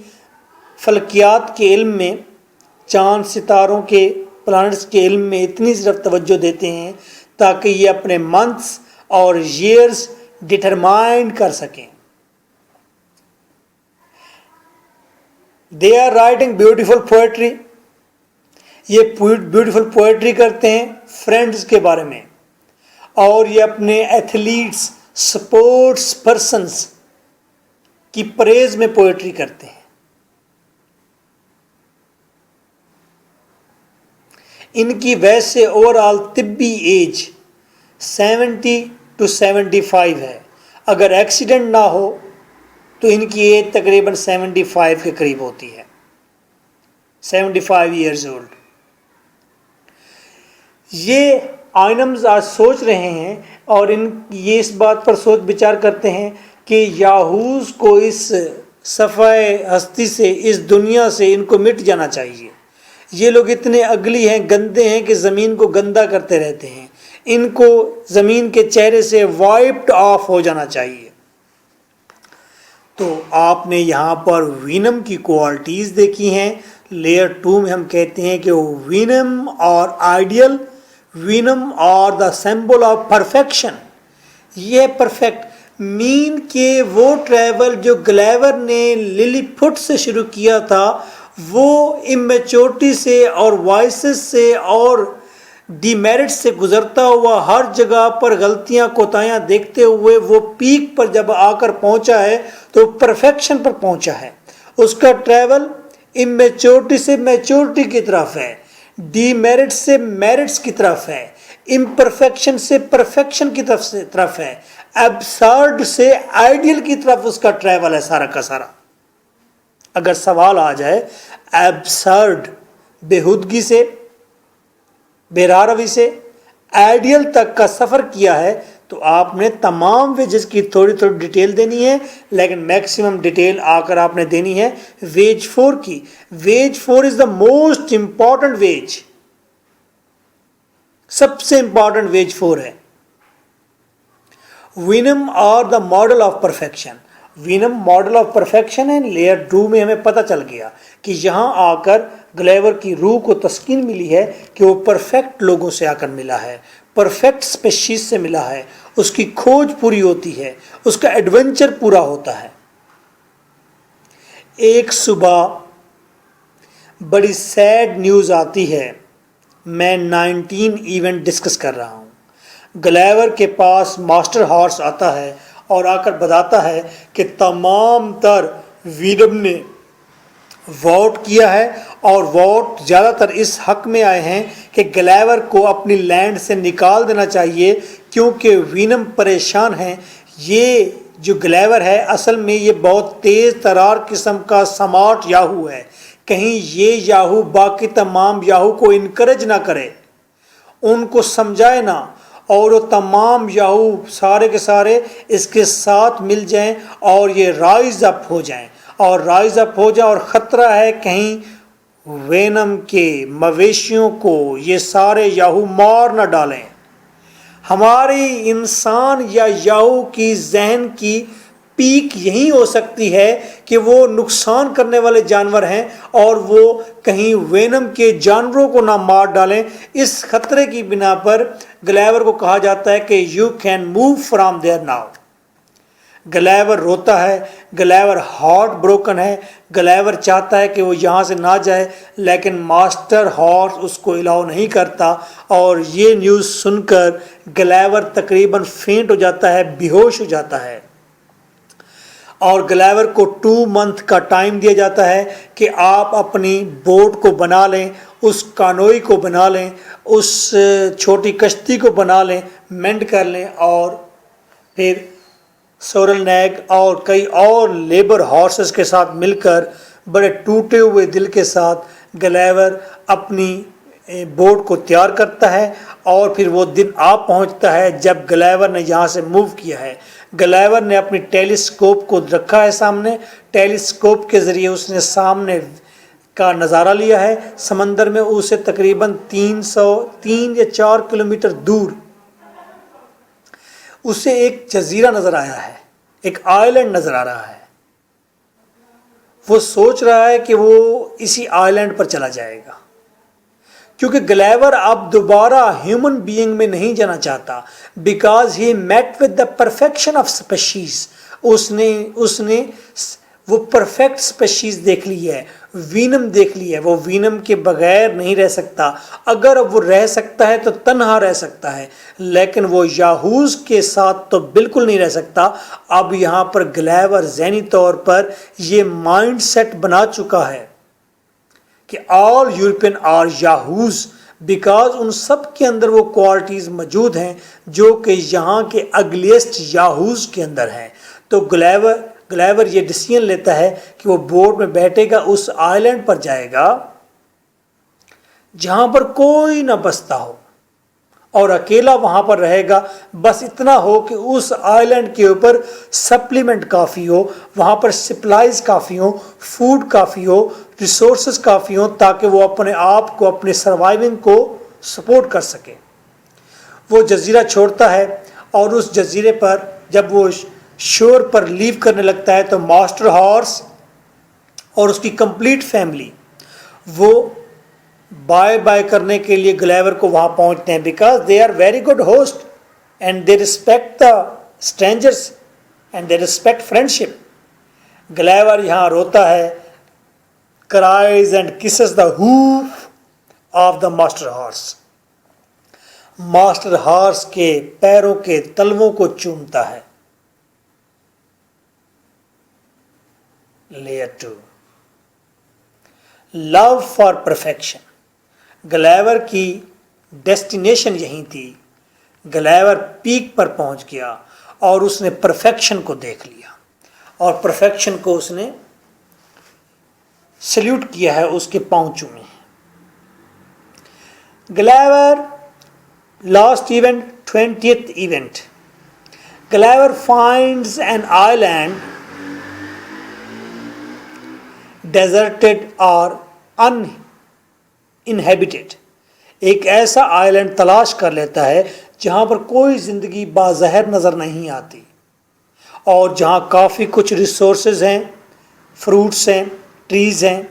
فلکیات کے علم میں، چاند ستاروں کے پلانٹس کے علم میں اتنی صرف توجہ دیتے ہیں تاکہ یہ اپنے منتھس اور ایئرز ڈٹرمائن کر سکیں. They are writing beautiful poetry. یہ بیوٹیفل پوئٹری کرتے ہیں فرینڈز کے بارے میں، اور یہ اپنے ایتھلیٹس، سپورٹس پرسنز کی پریز میں پوئٹری کرتے ہیں. ان کی ویسے اوور آل طبی ایج 70 to 75 ہے. اگر ایکسیڈنٹ نہ ہو تو ان کی ایج تقریباً 75 کے قریب ہوتی ہے، 75 ایئرز اولڈ. یہ آئنمز آج سوچ رہے ہیں اور یہ اس بات پر سوچ بچار کرتے ہیں کہ یاہوز کو اس صفحۂ ہستی سے، اس دنیا سے ان کو مٹ جانا چاہیے۔ یہ لوگ اتنے اگلی ہیں، گندے ہیں کہ زمین کو گندا کرتے رہتے ہیں، ان کو زمین کے چہرے سے وائپڈ آف ہو جانا چاہیے۔ تو آپ نے یہاں پر وینم کی کوالٹیز دیکھی ہیں۔ لیئر 2 میں ہم کہتے ہیں کہ وینم اور آئیڈیل، وینم اور دا سمبل آف پرفیکشن، یہ پرفیکٹ مین کہ وہ ٹریول جو گلیور نے للی پٹ سے شروع کیا تھا، وہ امیچورٹی سے اور وائسز سے اور ڈی میرٹ سے گزرتا ہوا ہر جگہ پر غلطیاں کوتاہیاں دیکھتے ہوئے وہ پیک پر جب آ کر پہنچا ہے تو پرفیکشن پر پہنچا ہے۔ اس کا ٹریول امیچورٹی سے میچورٹی کی طرف ہے، ڈی میرٹ سے میرٹس کی طرف ہے، امپرفیکشن سے پرفیکشن کی طرف ہے، ایبسرڈ سے آئیڈیل کی طرف اس کا ٹریول ہے سارا کا سارا۔ اگر سوال آ جائے ایبسرڈ بےہودگی سے، بے راہ روی سے آئیڈیل تک کا سفر کیا ہے تو آپ نے تمام ویجز کی تھوڑی تھوڑی ڈیٹیل دینی ہے، لیکن میکسیمم ڈیٹیل آ کر آپ نے دینی ہے ویج 4 کی۔ Voyage 4 is the most important voyage, سب سے امپورٹنٹ ویج 4 ہے۔ وینم اور the model of perfection, Houyhnhnm model of perfection ہے۔ لیئر 2 میں ہمیں پتہ چل گیا کہ یہاں آ کر گلیور کی روح کو تسکین ملی ہے کہ وہ پرفیکٹ لوگوں سے آ کر ملا ہے، پرفیکٹ اسپیشیز سے ملا ہے، اس کی کھوج پوری ہوتی ہے، اس کا ایڈونچر پورا ہوتا ہے۔ ایک صبح بڑی سیڈ نیوز آتی ہے، میں 19 ایونٹ ڈسکس کر رہا ہوں، گلیور کے پاس ماسٹر ہارس آتا ہے اور آ کر بتاتا ہے کہ تمام تر وینم نے ووٹ کیا ہے اور ووٹ زیادہ تر اس حق میں آئے ہیں کہ گلیور کو اپنی لینڈ سے نکال دینا چاہیے، کیونکہ وینم پریشان ہیں۔ یہ جو گلیور ہے اصل میں یہ بہت تیز ترار قسم کا سمارٹ یاہو ہے، کہیں یہ یاہو باقی تمام یاہو کو انکریج نہ کرے، ان کو سمجھائے نہ، اور وہ تمام یاہو سارے کے سارے اس کے ساتھ مل جائیں اور یہ رائز اپ ہو جائیں اور خطرہ ہے کہیں وینم کے مویشیوں کو یہ سارے یاہو مار نہ ڈالیں۔ ہماری انسان یا یاہو کی ذہن کی پیک یہی ہو سکتی ہے کہ وہ نقصان کرنے والے جانور ہیں اور وہ کہیں وینم کے جانوروں کو نہ مار ڈالیں۔ اس خطرے کی بنا پر گلیور کو کہا جاتا ہے کہ you can move from there now. Gulliver روتا ہے، گلیور ہارٹ بروکن ہے، گلیور چاہتا ہے کہ وہ یہاں سے نہ جائے، لیکن ماسٹر ہارس اس کو الاؤ نہیں کرتا، اور یہ نیوز سن کر گلیور تقریباً فینٹ ہو جاتا ہے، بے ہوش ہو جاتا ہے، اور گلیور کو 2 منتھ کا ٹائم دیا جاتا ہے کہ آپ اپنی بوٹ کو بنا لیں، اس کانوئی کو بنا لیں، اس چھوٹی کشتی کو بنا لیں، مینڈ کر لیں، اور پھر سورل نیگ اور کئی اور لیبر ہارسز کے ساتھ مل کر بڑے ٹوٹے ہوئے دل کے ساتھ گلیور اپنی بوٹ کو تیار کرتا ہے، اور پھر وہ دن آ پہنچتا ہے جب گلیور نے یہاں سے موو کیا ہے۔ گلیور نے اپنی ٹیلیسکوپ کو رکھا ہے سامنے، ٹیلیسکوپ کے ذریعے اس نے سامنے کا نظارہ لیا ہے، سمندر میں اسے تقریباً 3 یا 4 کلومیٹر دور اسے ایک جزیرہ نظر آیا ہے، ایک آئی لینڈ نظر آ رہا ہے۔ وہ سوچ رہا ہے کہ وہ اسی آئی لینڈ پر چلا جائے گا، کیونکہ گلیور اب دوبارہ ہیومن بینگ میں نہیں جانا چاہتا، because he met with the perfection of species. اس نے وہ پرفیکٹ اسپیشیز دیکھ لی ہے، وینم دیکھ لی ہے، وہ وینم کے بغیر نہیں رہ سکتا، اگر وہ رہ سکتا ہے تو تنہا رہ سکتا ہے، لیکن وہ یاہوز کے ساتھ تو بالکل نہیں رہ سکتا۔ اب یہاں پر گلیور ذہنی طور پر یہ مائنڈ سیٹ بنا چکا ہے کہ آل یورپین آر یاہوز، بیکاز ان سب کے اندر وہ کوالٹیز موجود ہیں جو کہ یہاں کے اگلیسٹ یاہوز کے اندر ہیں۔ تو گلیور یہ ڈیسیژن لیتا ہے کہ وہ بوٹ میں بیٹھے گا، اس آئی لینڈ پر جائے گا جہاں پر کوئی نہ بستا ہو، اور اکیلا وہاں پر رہے گا. بس اتنا ہو کہ اس آئی لینڈ کے اوپر سپلیمنٹ کافی ہو, وہاں پر سپلائز کافی ہو, فوڈ کافی ہو, ریسورسز کافی ہوں, تاکہ وہ اپنے آپ کو, اپنے سروائیونگ کو سپورٹ کر سکے. وہ جزیرہ چھوڑتا ہے اور اس جزیرے پر جب وہ شور پر لیو کرنے لگتا ہے تو ماسٹر ہارس اور اس کی کمپلیٹ فیملی وہ بائے بائے کرنے کے لیے گلیور کو وہاں پہنچتے ہیں, because they are very good host and they respect the strangers and they respect friendship. Gulliver یہاں روتا ہے, cries and kisses the hoof of the master horse. Master horse کے پیروں کے تلووں کو چومتا ہے. Layer 2, love for perfection. Gulliver کی ڈیسٹینیشن یہی تھی. گلیور پیک پر پہنچ گیا اور اس نے پرفیکشن کو دیکھ لیا اور پرفیکشن کو اس نے سلیوٹ کیا ہے, اس کے پاؤں چومے ہیں. Gulliver last event, 20th event. Gulliver finds an island deserted اور انہیبیٹڈ. ایک ایسا آئی لینڈ تلاش کر لیتا ہے جہاں پر کوئی زندگی باظاہر نظر نہیں آتی اور جہاں کافی کچھ ریسورسز ہیں, فروٹس ہیں, ٹریز ہیں,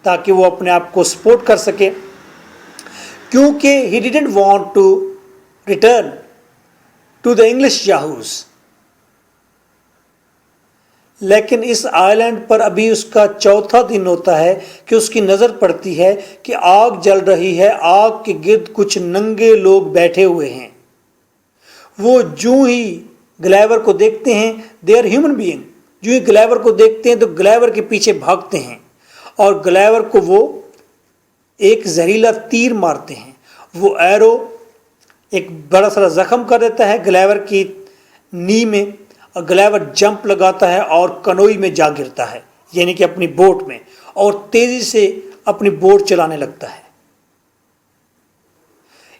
تاکہ وہ اپنے آپ کو سپورٹ کر سکے. کیونکہ he didn't want to return to the English Yahoos. لیکن اس آئی لینڈ پر ابھی اس کا چوتھا دن ہوتا ہے کہ اس کی نظر پڑتی ہے کہ آگ جل رہی ہے, آگ کے گرد کچھ ننگے لوگ بیٹھے ہوئے ہیں. وہ جو ہی گلیور کو دیکھتے ہیں, دے آر ہیومن بینگ, جو ہی گلیور کو دیکھتے ہیں تو گلیور کے پیچھے بھاگتے ہیں اور گلیور کو وہ ایک زہریلا تیر مارتے ہیں. وہ ایرو ایک بڑا سا زخم کر دیتا ہے گلیور کی نی میں, اور گلیور جمپ لگاتا ہے اور کنوئی میں جا گرتا ہے, یعنی کہ اپنی بوٹ میں, اور تیزی سے اپنی بوٹ چلانے لگتا ہے.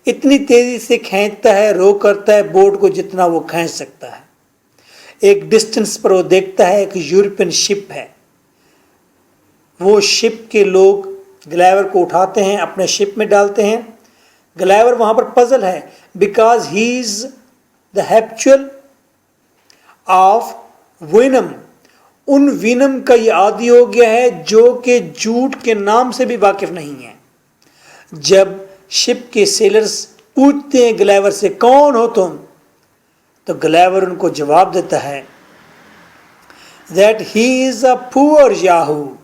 اتنی تیزی سے کھینچتا ہے, رو کرتا ہے بوٹ کو جتنا وہ کھینچ سکتا ہے. ایک ڈسٹنس پر وہ دیکھتا ہے کہ یورپین شپ ہے. وہ شپ کے لوگ گلیور کو اٹھاتے ہیں, اپنے شپ میں ڈالتے ہیں. گلیور وہاں پر پزل ہے, because he is the habitual of Houyhnhnm. ان وینم کا یہ عادی ہو گیا ہے جو کہ جھوٹ کے نام سے بھی واقف نہیں ہے. جب شپ کے سیلرز پوچھتے ہیں گلیور سے کون ہو تم, تو گلیور ان کو جواب دیتا ہے that he is a poor Yahoo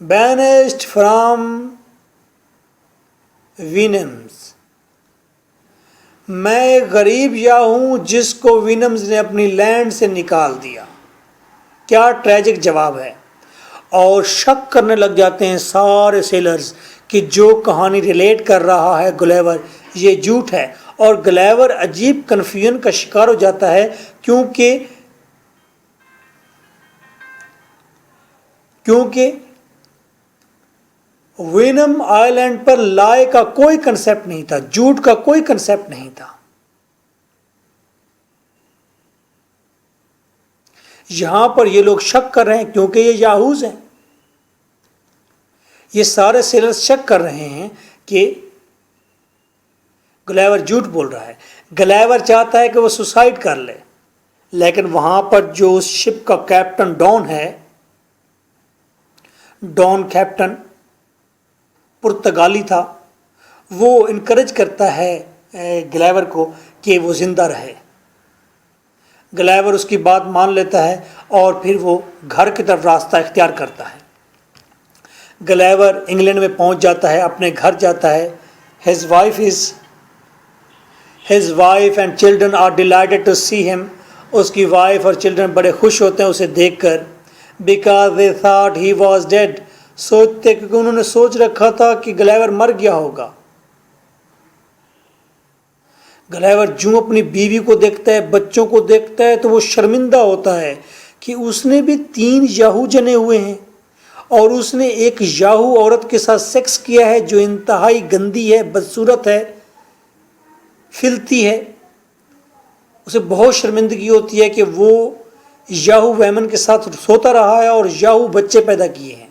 banished from وینمز. میں ایک غریب یاہو ہوں جس کو وینمز نے اپنی لینڈ سے نکال دیا. کیا ٹریجک جواب ہے. اور شک کرنے لگ جاتے ہیں سارے سیلرز کہ جو کہانی ریلیٹ کر رہا ہے گلیور یہ جھوٹ ہے. اور گلیور عجیب کنفیوژن کا شکار ہو جاتا ہے کیونکہ وینم آئی لینڈ پر لائے کا کوئی کنسیپٹ نہیں تھا, جھوٹ کا کوئی کنسیپٹ نہیں تھا. یہاں پر یہ لوگ شک کر رہے ہیں کیونکہ یہ یاہوز ہیں. یہ سارے سیلرز شک کر رہے ہیں کہ گلیور جھوٹ بول رہا ہے. گلیور چاہتا ہے کہ وہ سوسائڈ کر لے, لیکن وہاں پر جو اس شپ کا کیپٹن ڈان ہے, ڈان کیپٹن پرتگالی تھا, وہ انکریج کرتا ہے گلیور کو کہ وہ زندہ رہے. گلیور اس کی بات مان لیتا ہے اور پھر وہ گھر کی طرف راستہ اختیار کرتا ہے. گلیور انگلینڈ میں پہنچ جاتا ہے, اپنے گھر جاتا ہے. His wife and children are delighted to see him. اس کی وائف اور چلڈرن بڑے خوش ہوتے ہیں اسے دیکھ کر. Because they thought he was dead. سوچتے کیونکہ انہوں نے سوچ رکھا تھا کہ گلیور مر گیا ہوگا. گلیور جو اپنی بیوی کو دیکھتا ہے, بچوں کو دیکھتا ہے, تو وہ شرمندہ ہوتا ہے کہ اس نے بھی 3 یاہو جنے ہوئے ہیں اور اس نے ایک یاہو عورت کے ساتھ سیکس کیا ہے جو انتہائی گندی ہے, بدصورت ہے. فلتی ہے, اسے بہت شرمندگی ہوتی ہے کہ وہ یاہو ویمن کے ساتھ سوتا رہا ہے اور یاہو بچے پیدا کیے ہیں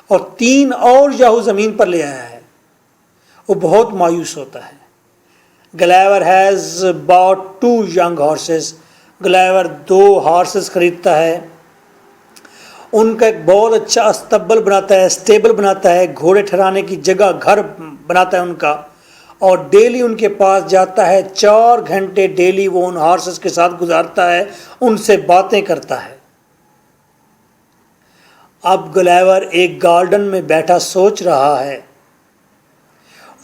اور 3 اور یاہو زمین پر لے آیا ہے. وہ بہت مایوس ہوتا ہے. Gulliver has bought 2 young horses. Gulliver 2 horses خریدتا ہے. ان کا ایک بہت اچھا استبل بناتا ہے, اسٹیبل بناتا ہے, گھوڑے ٹھہرانے کی جگہ, گھر بناتا ہے ان کا, اور ڈیلی ان کے پاس جاتا ہے. 4 گھنٹے ڈیلی وہ ان ہارسز کے ساتھ گزارتا ہے, ان سے باتیں کرتا ہے. اب گلیور ایک گارڈن میں بیٹھا سوچ رہا ہے.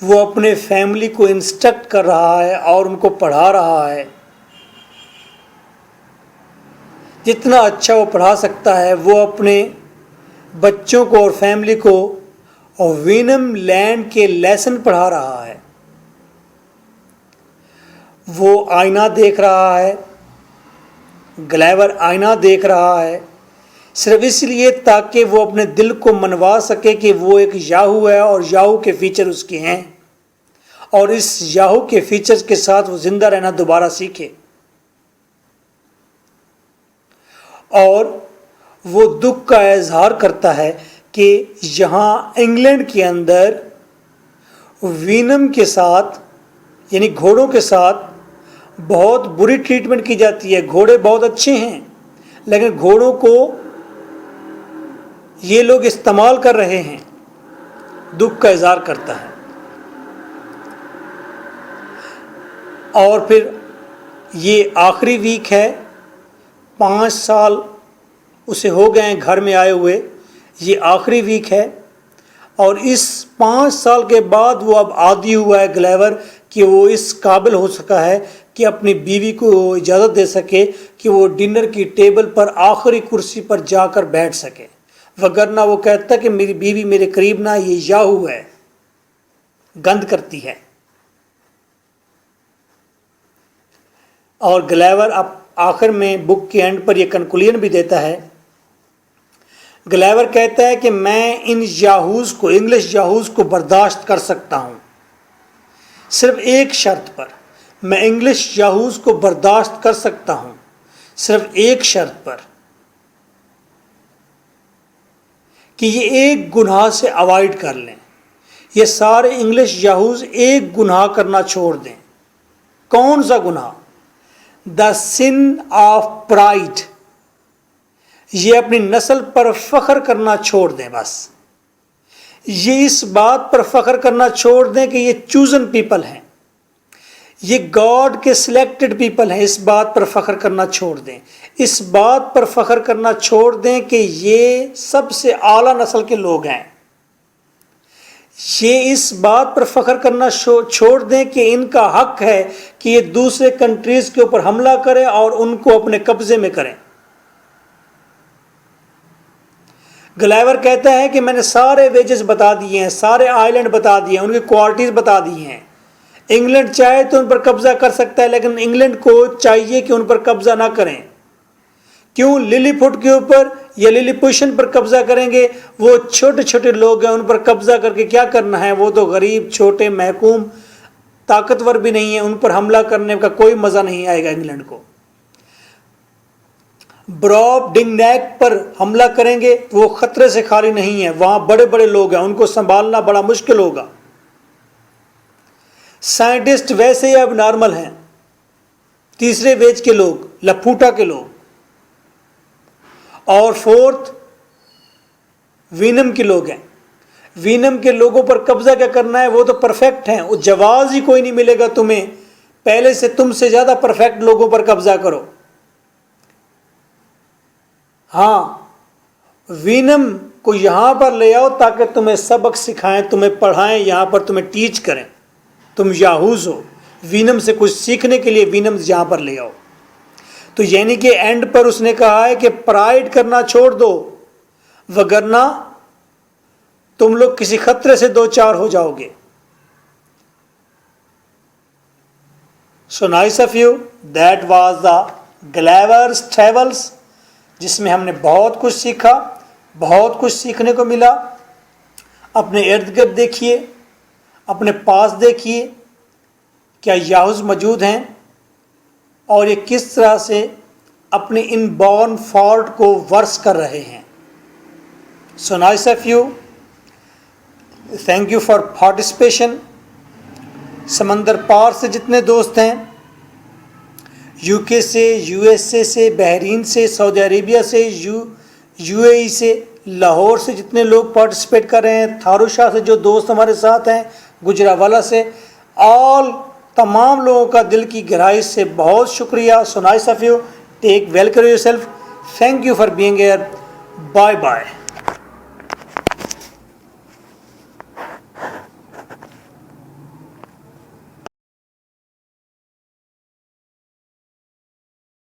وہ اپنے فیملی کو انسٹرکٹ کر رہا ہے اور ان کو پڑھا رہا ہے. جتنا اچھا وہ پڑھا سکتا ہے وہ اپنے بچوں کو اور فیملی کو وینم لینڈ کے لیسن پڑھا رہا ہے. وہ آئینہ دیکھ رہا ہے. گلیور آئینہ دیکھ رہا ہے صرف اس لیے تاکہ وہ اپنے دل کو منوا سکے کہ وہ ایک یاہو ہے اور یاہو کے فیچر اس کے ہیں, اور اس یاہو کے فیچرز کے ساتھ وہ زندہ رہنا دوبارہ سیکھے. اور وہ دکھ کا اظہار کرتا ہے کہ یہاں انگلینڈ کے اندر وینم کے ساتھ یعنی گھوڑوں کے ساتھ بہت بری ٹریٹمنٹ کی جاتی ہے. گھوڑے بہت اچھے ہیں لیکن گھوڑوں کو یہ لوگ استعمال کر رہے ہیں. دکھ کا اظہار کرتا ہے. اور پھر یہ آخری ویک ہے. 5 سال اسے ہو گئے ہیں گھر میں آئے ہوئے. یہ آخری ویک ہے اور اس 5 سال کے بعد وہ اب عادی ہوا ہے گلیور کہ وہ اس قابل ہو سکا ہے کہ اپنی بیوی کو اجازت دے سکے کہ وہ ڈنر کی ٹیبل پر آخری کرسی پر جا کر بیٹھ سکے. وگرنہ وہ کہتا کہ میری بیوی میرے قریب نہ, یہ یاہو ہے, گند کرتی ہے. اور گلیور اب آخر میں بک کے اینڈ پر یہ کنکلوژن بھی دیتا ہے. گلیور کہتا ہے کہ میں ان یاہوز کو, انگلش یاہوز کو برداشت کر سکتا ہوں صرف ایک شرط پر. میں انگلش یاہوز کو برداشت کر سکتا ہوں صرف ایک شرط پر کہ یہ ایک گناہ سے اوائڈ کر لیں. یہ سارے انگلش یاہوز ایک گناہ کرنا چھوڑ دیں. کون سا گناہ؟ دا سن آف پرائڈ. یہ اپنی نسل پر فخر کرنا چھوڑ دیں. بس یہ اس بات پر فخر کرنا چھوڑ دیں کہ یہ چوزن پیپل ہیں, یہ گاڈ کے سلیکٹڈ پیپل ہیں. اس بات پر فخر کرنا چھوڑ دیں. اس بات پر فخر کرنا چھوڑ دیں کہ یہ سب سے اعلیٰ نسل کے لوگ ہیں. یہ اس بات پر فخر کرنا چھوڑ دیں کہ ان کا حق ہے کہ یہ دوسرے کنٹریز کے اوپر حملہ کریں اور ان کو اپنے قبضے میں کریں. گلیور کہتا ہے کہ میں نے سارے ویجز بتا دیے ہیں, سارے آئلینڈ بتا دیے ہیں, ان کی کوالٹیز بتا دی ہیں. انگلینڈ چاہے تو ان پر قبضہ کر سکتا ہے لیکن انگلینڈ کو چاہیے کہ ان پر قبضہ نہ کریں. کیوں؟ للی پٹ کے اوپر یا للی پوشن پر قبضہ کریں گے. وہ چھوٹے چھوٹے لوگ ہیں, ان پر قبضہ کر کے کیا کرنا ہے؟ وہ تو غریب, چھوٹے, محکوم, طاقتور بھی نہیں ہیں. ان پر حملہ کرنے کا کوئی مزہ نہیں آئے گا انگلینڈ کو. براپ ڈنگ نیک پر حملہ کریں گے تو وہ خطرے سے خالی نہیں ہے. وہاں بڑے بڑے لوگ ہیں, ان کو سنبھالنا بڑا مشکل ہوگا. سائنٹسٹ ویسے ہی اب نارمل ہیں. تیسرے ویج کے لوگ, لپوٹا کے لوگ. اور 4 وینم کے لوگ ہیں. وینم کے لوگوں پر قبضہ کیا کرنا ہے؟ وہ تو پرفیکٹ ہیں. وہ جواز ہی کوئی نہیں ملے گا تمہیں. پہلے سے تم سے زیادہ پرفیکٹ لوگوں پر قبضہ کرو. ہاں, وینم کو یہاں پر لے آؤ تاکہ تمہیں سبق سکھائیں, تمہیں پڑھائیں, یہاں پر تمہیں ٹیچ کریں. تم یاہوز ہو, وینم سے کچھ سیکھنے کے لیے وینم یہاں پر لے آؤ. تو یعنی کہ اینڈ پر اس نے کہا ہے کہ پرائڈ کرنا چھوڑ دو وگرنہ تم لوگ کسی خطرے سے 2-4 ہو جاؤ گے. So nice of you. That was the Gulliver's Travels, جس میں ہم نے بہت کچھ سیکھا, بہت کچھ سیکھنے کو ملا. اپنے ارد گرد دیکھیے, اپنے پاس دیکھیے, کیا یاہوز موجود ہیں اور یہ کس طرح سے اپنے ان بورن فالٹ کو ورس کر رہے ہیں. سو nice of you. Thank you for participation. سمندر پار سے جتنے دوست ہیں، یو کے سے، یو ایس اے سے، بحرین سے، سعودی عربیہ سے، یو اے ای سے، لاہور سے جتنے لوگ پارٹیسپیٹ کر رہے ہیں، تھارو شاہ سے جو دوست ہمارے ساتھ ہیں، گجراوالا سے، تمام لوگوں کا دل کی گہرائی سے بہت شکریہ. So nice of you. Take well care yourself. Thank you for being here. Bye bye.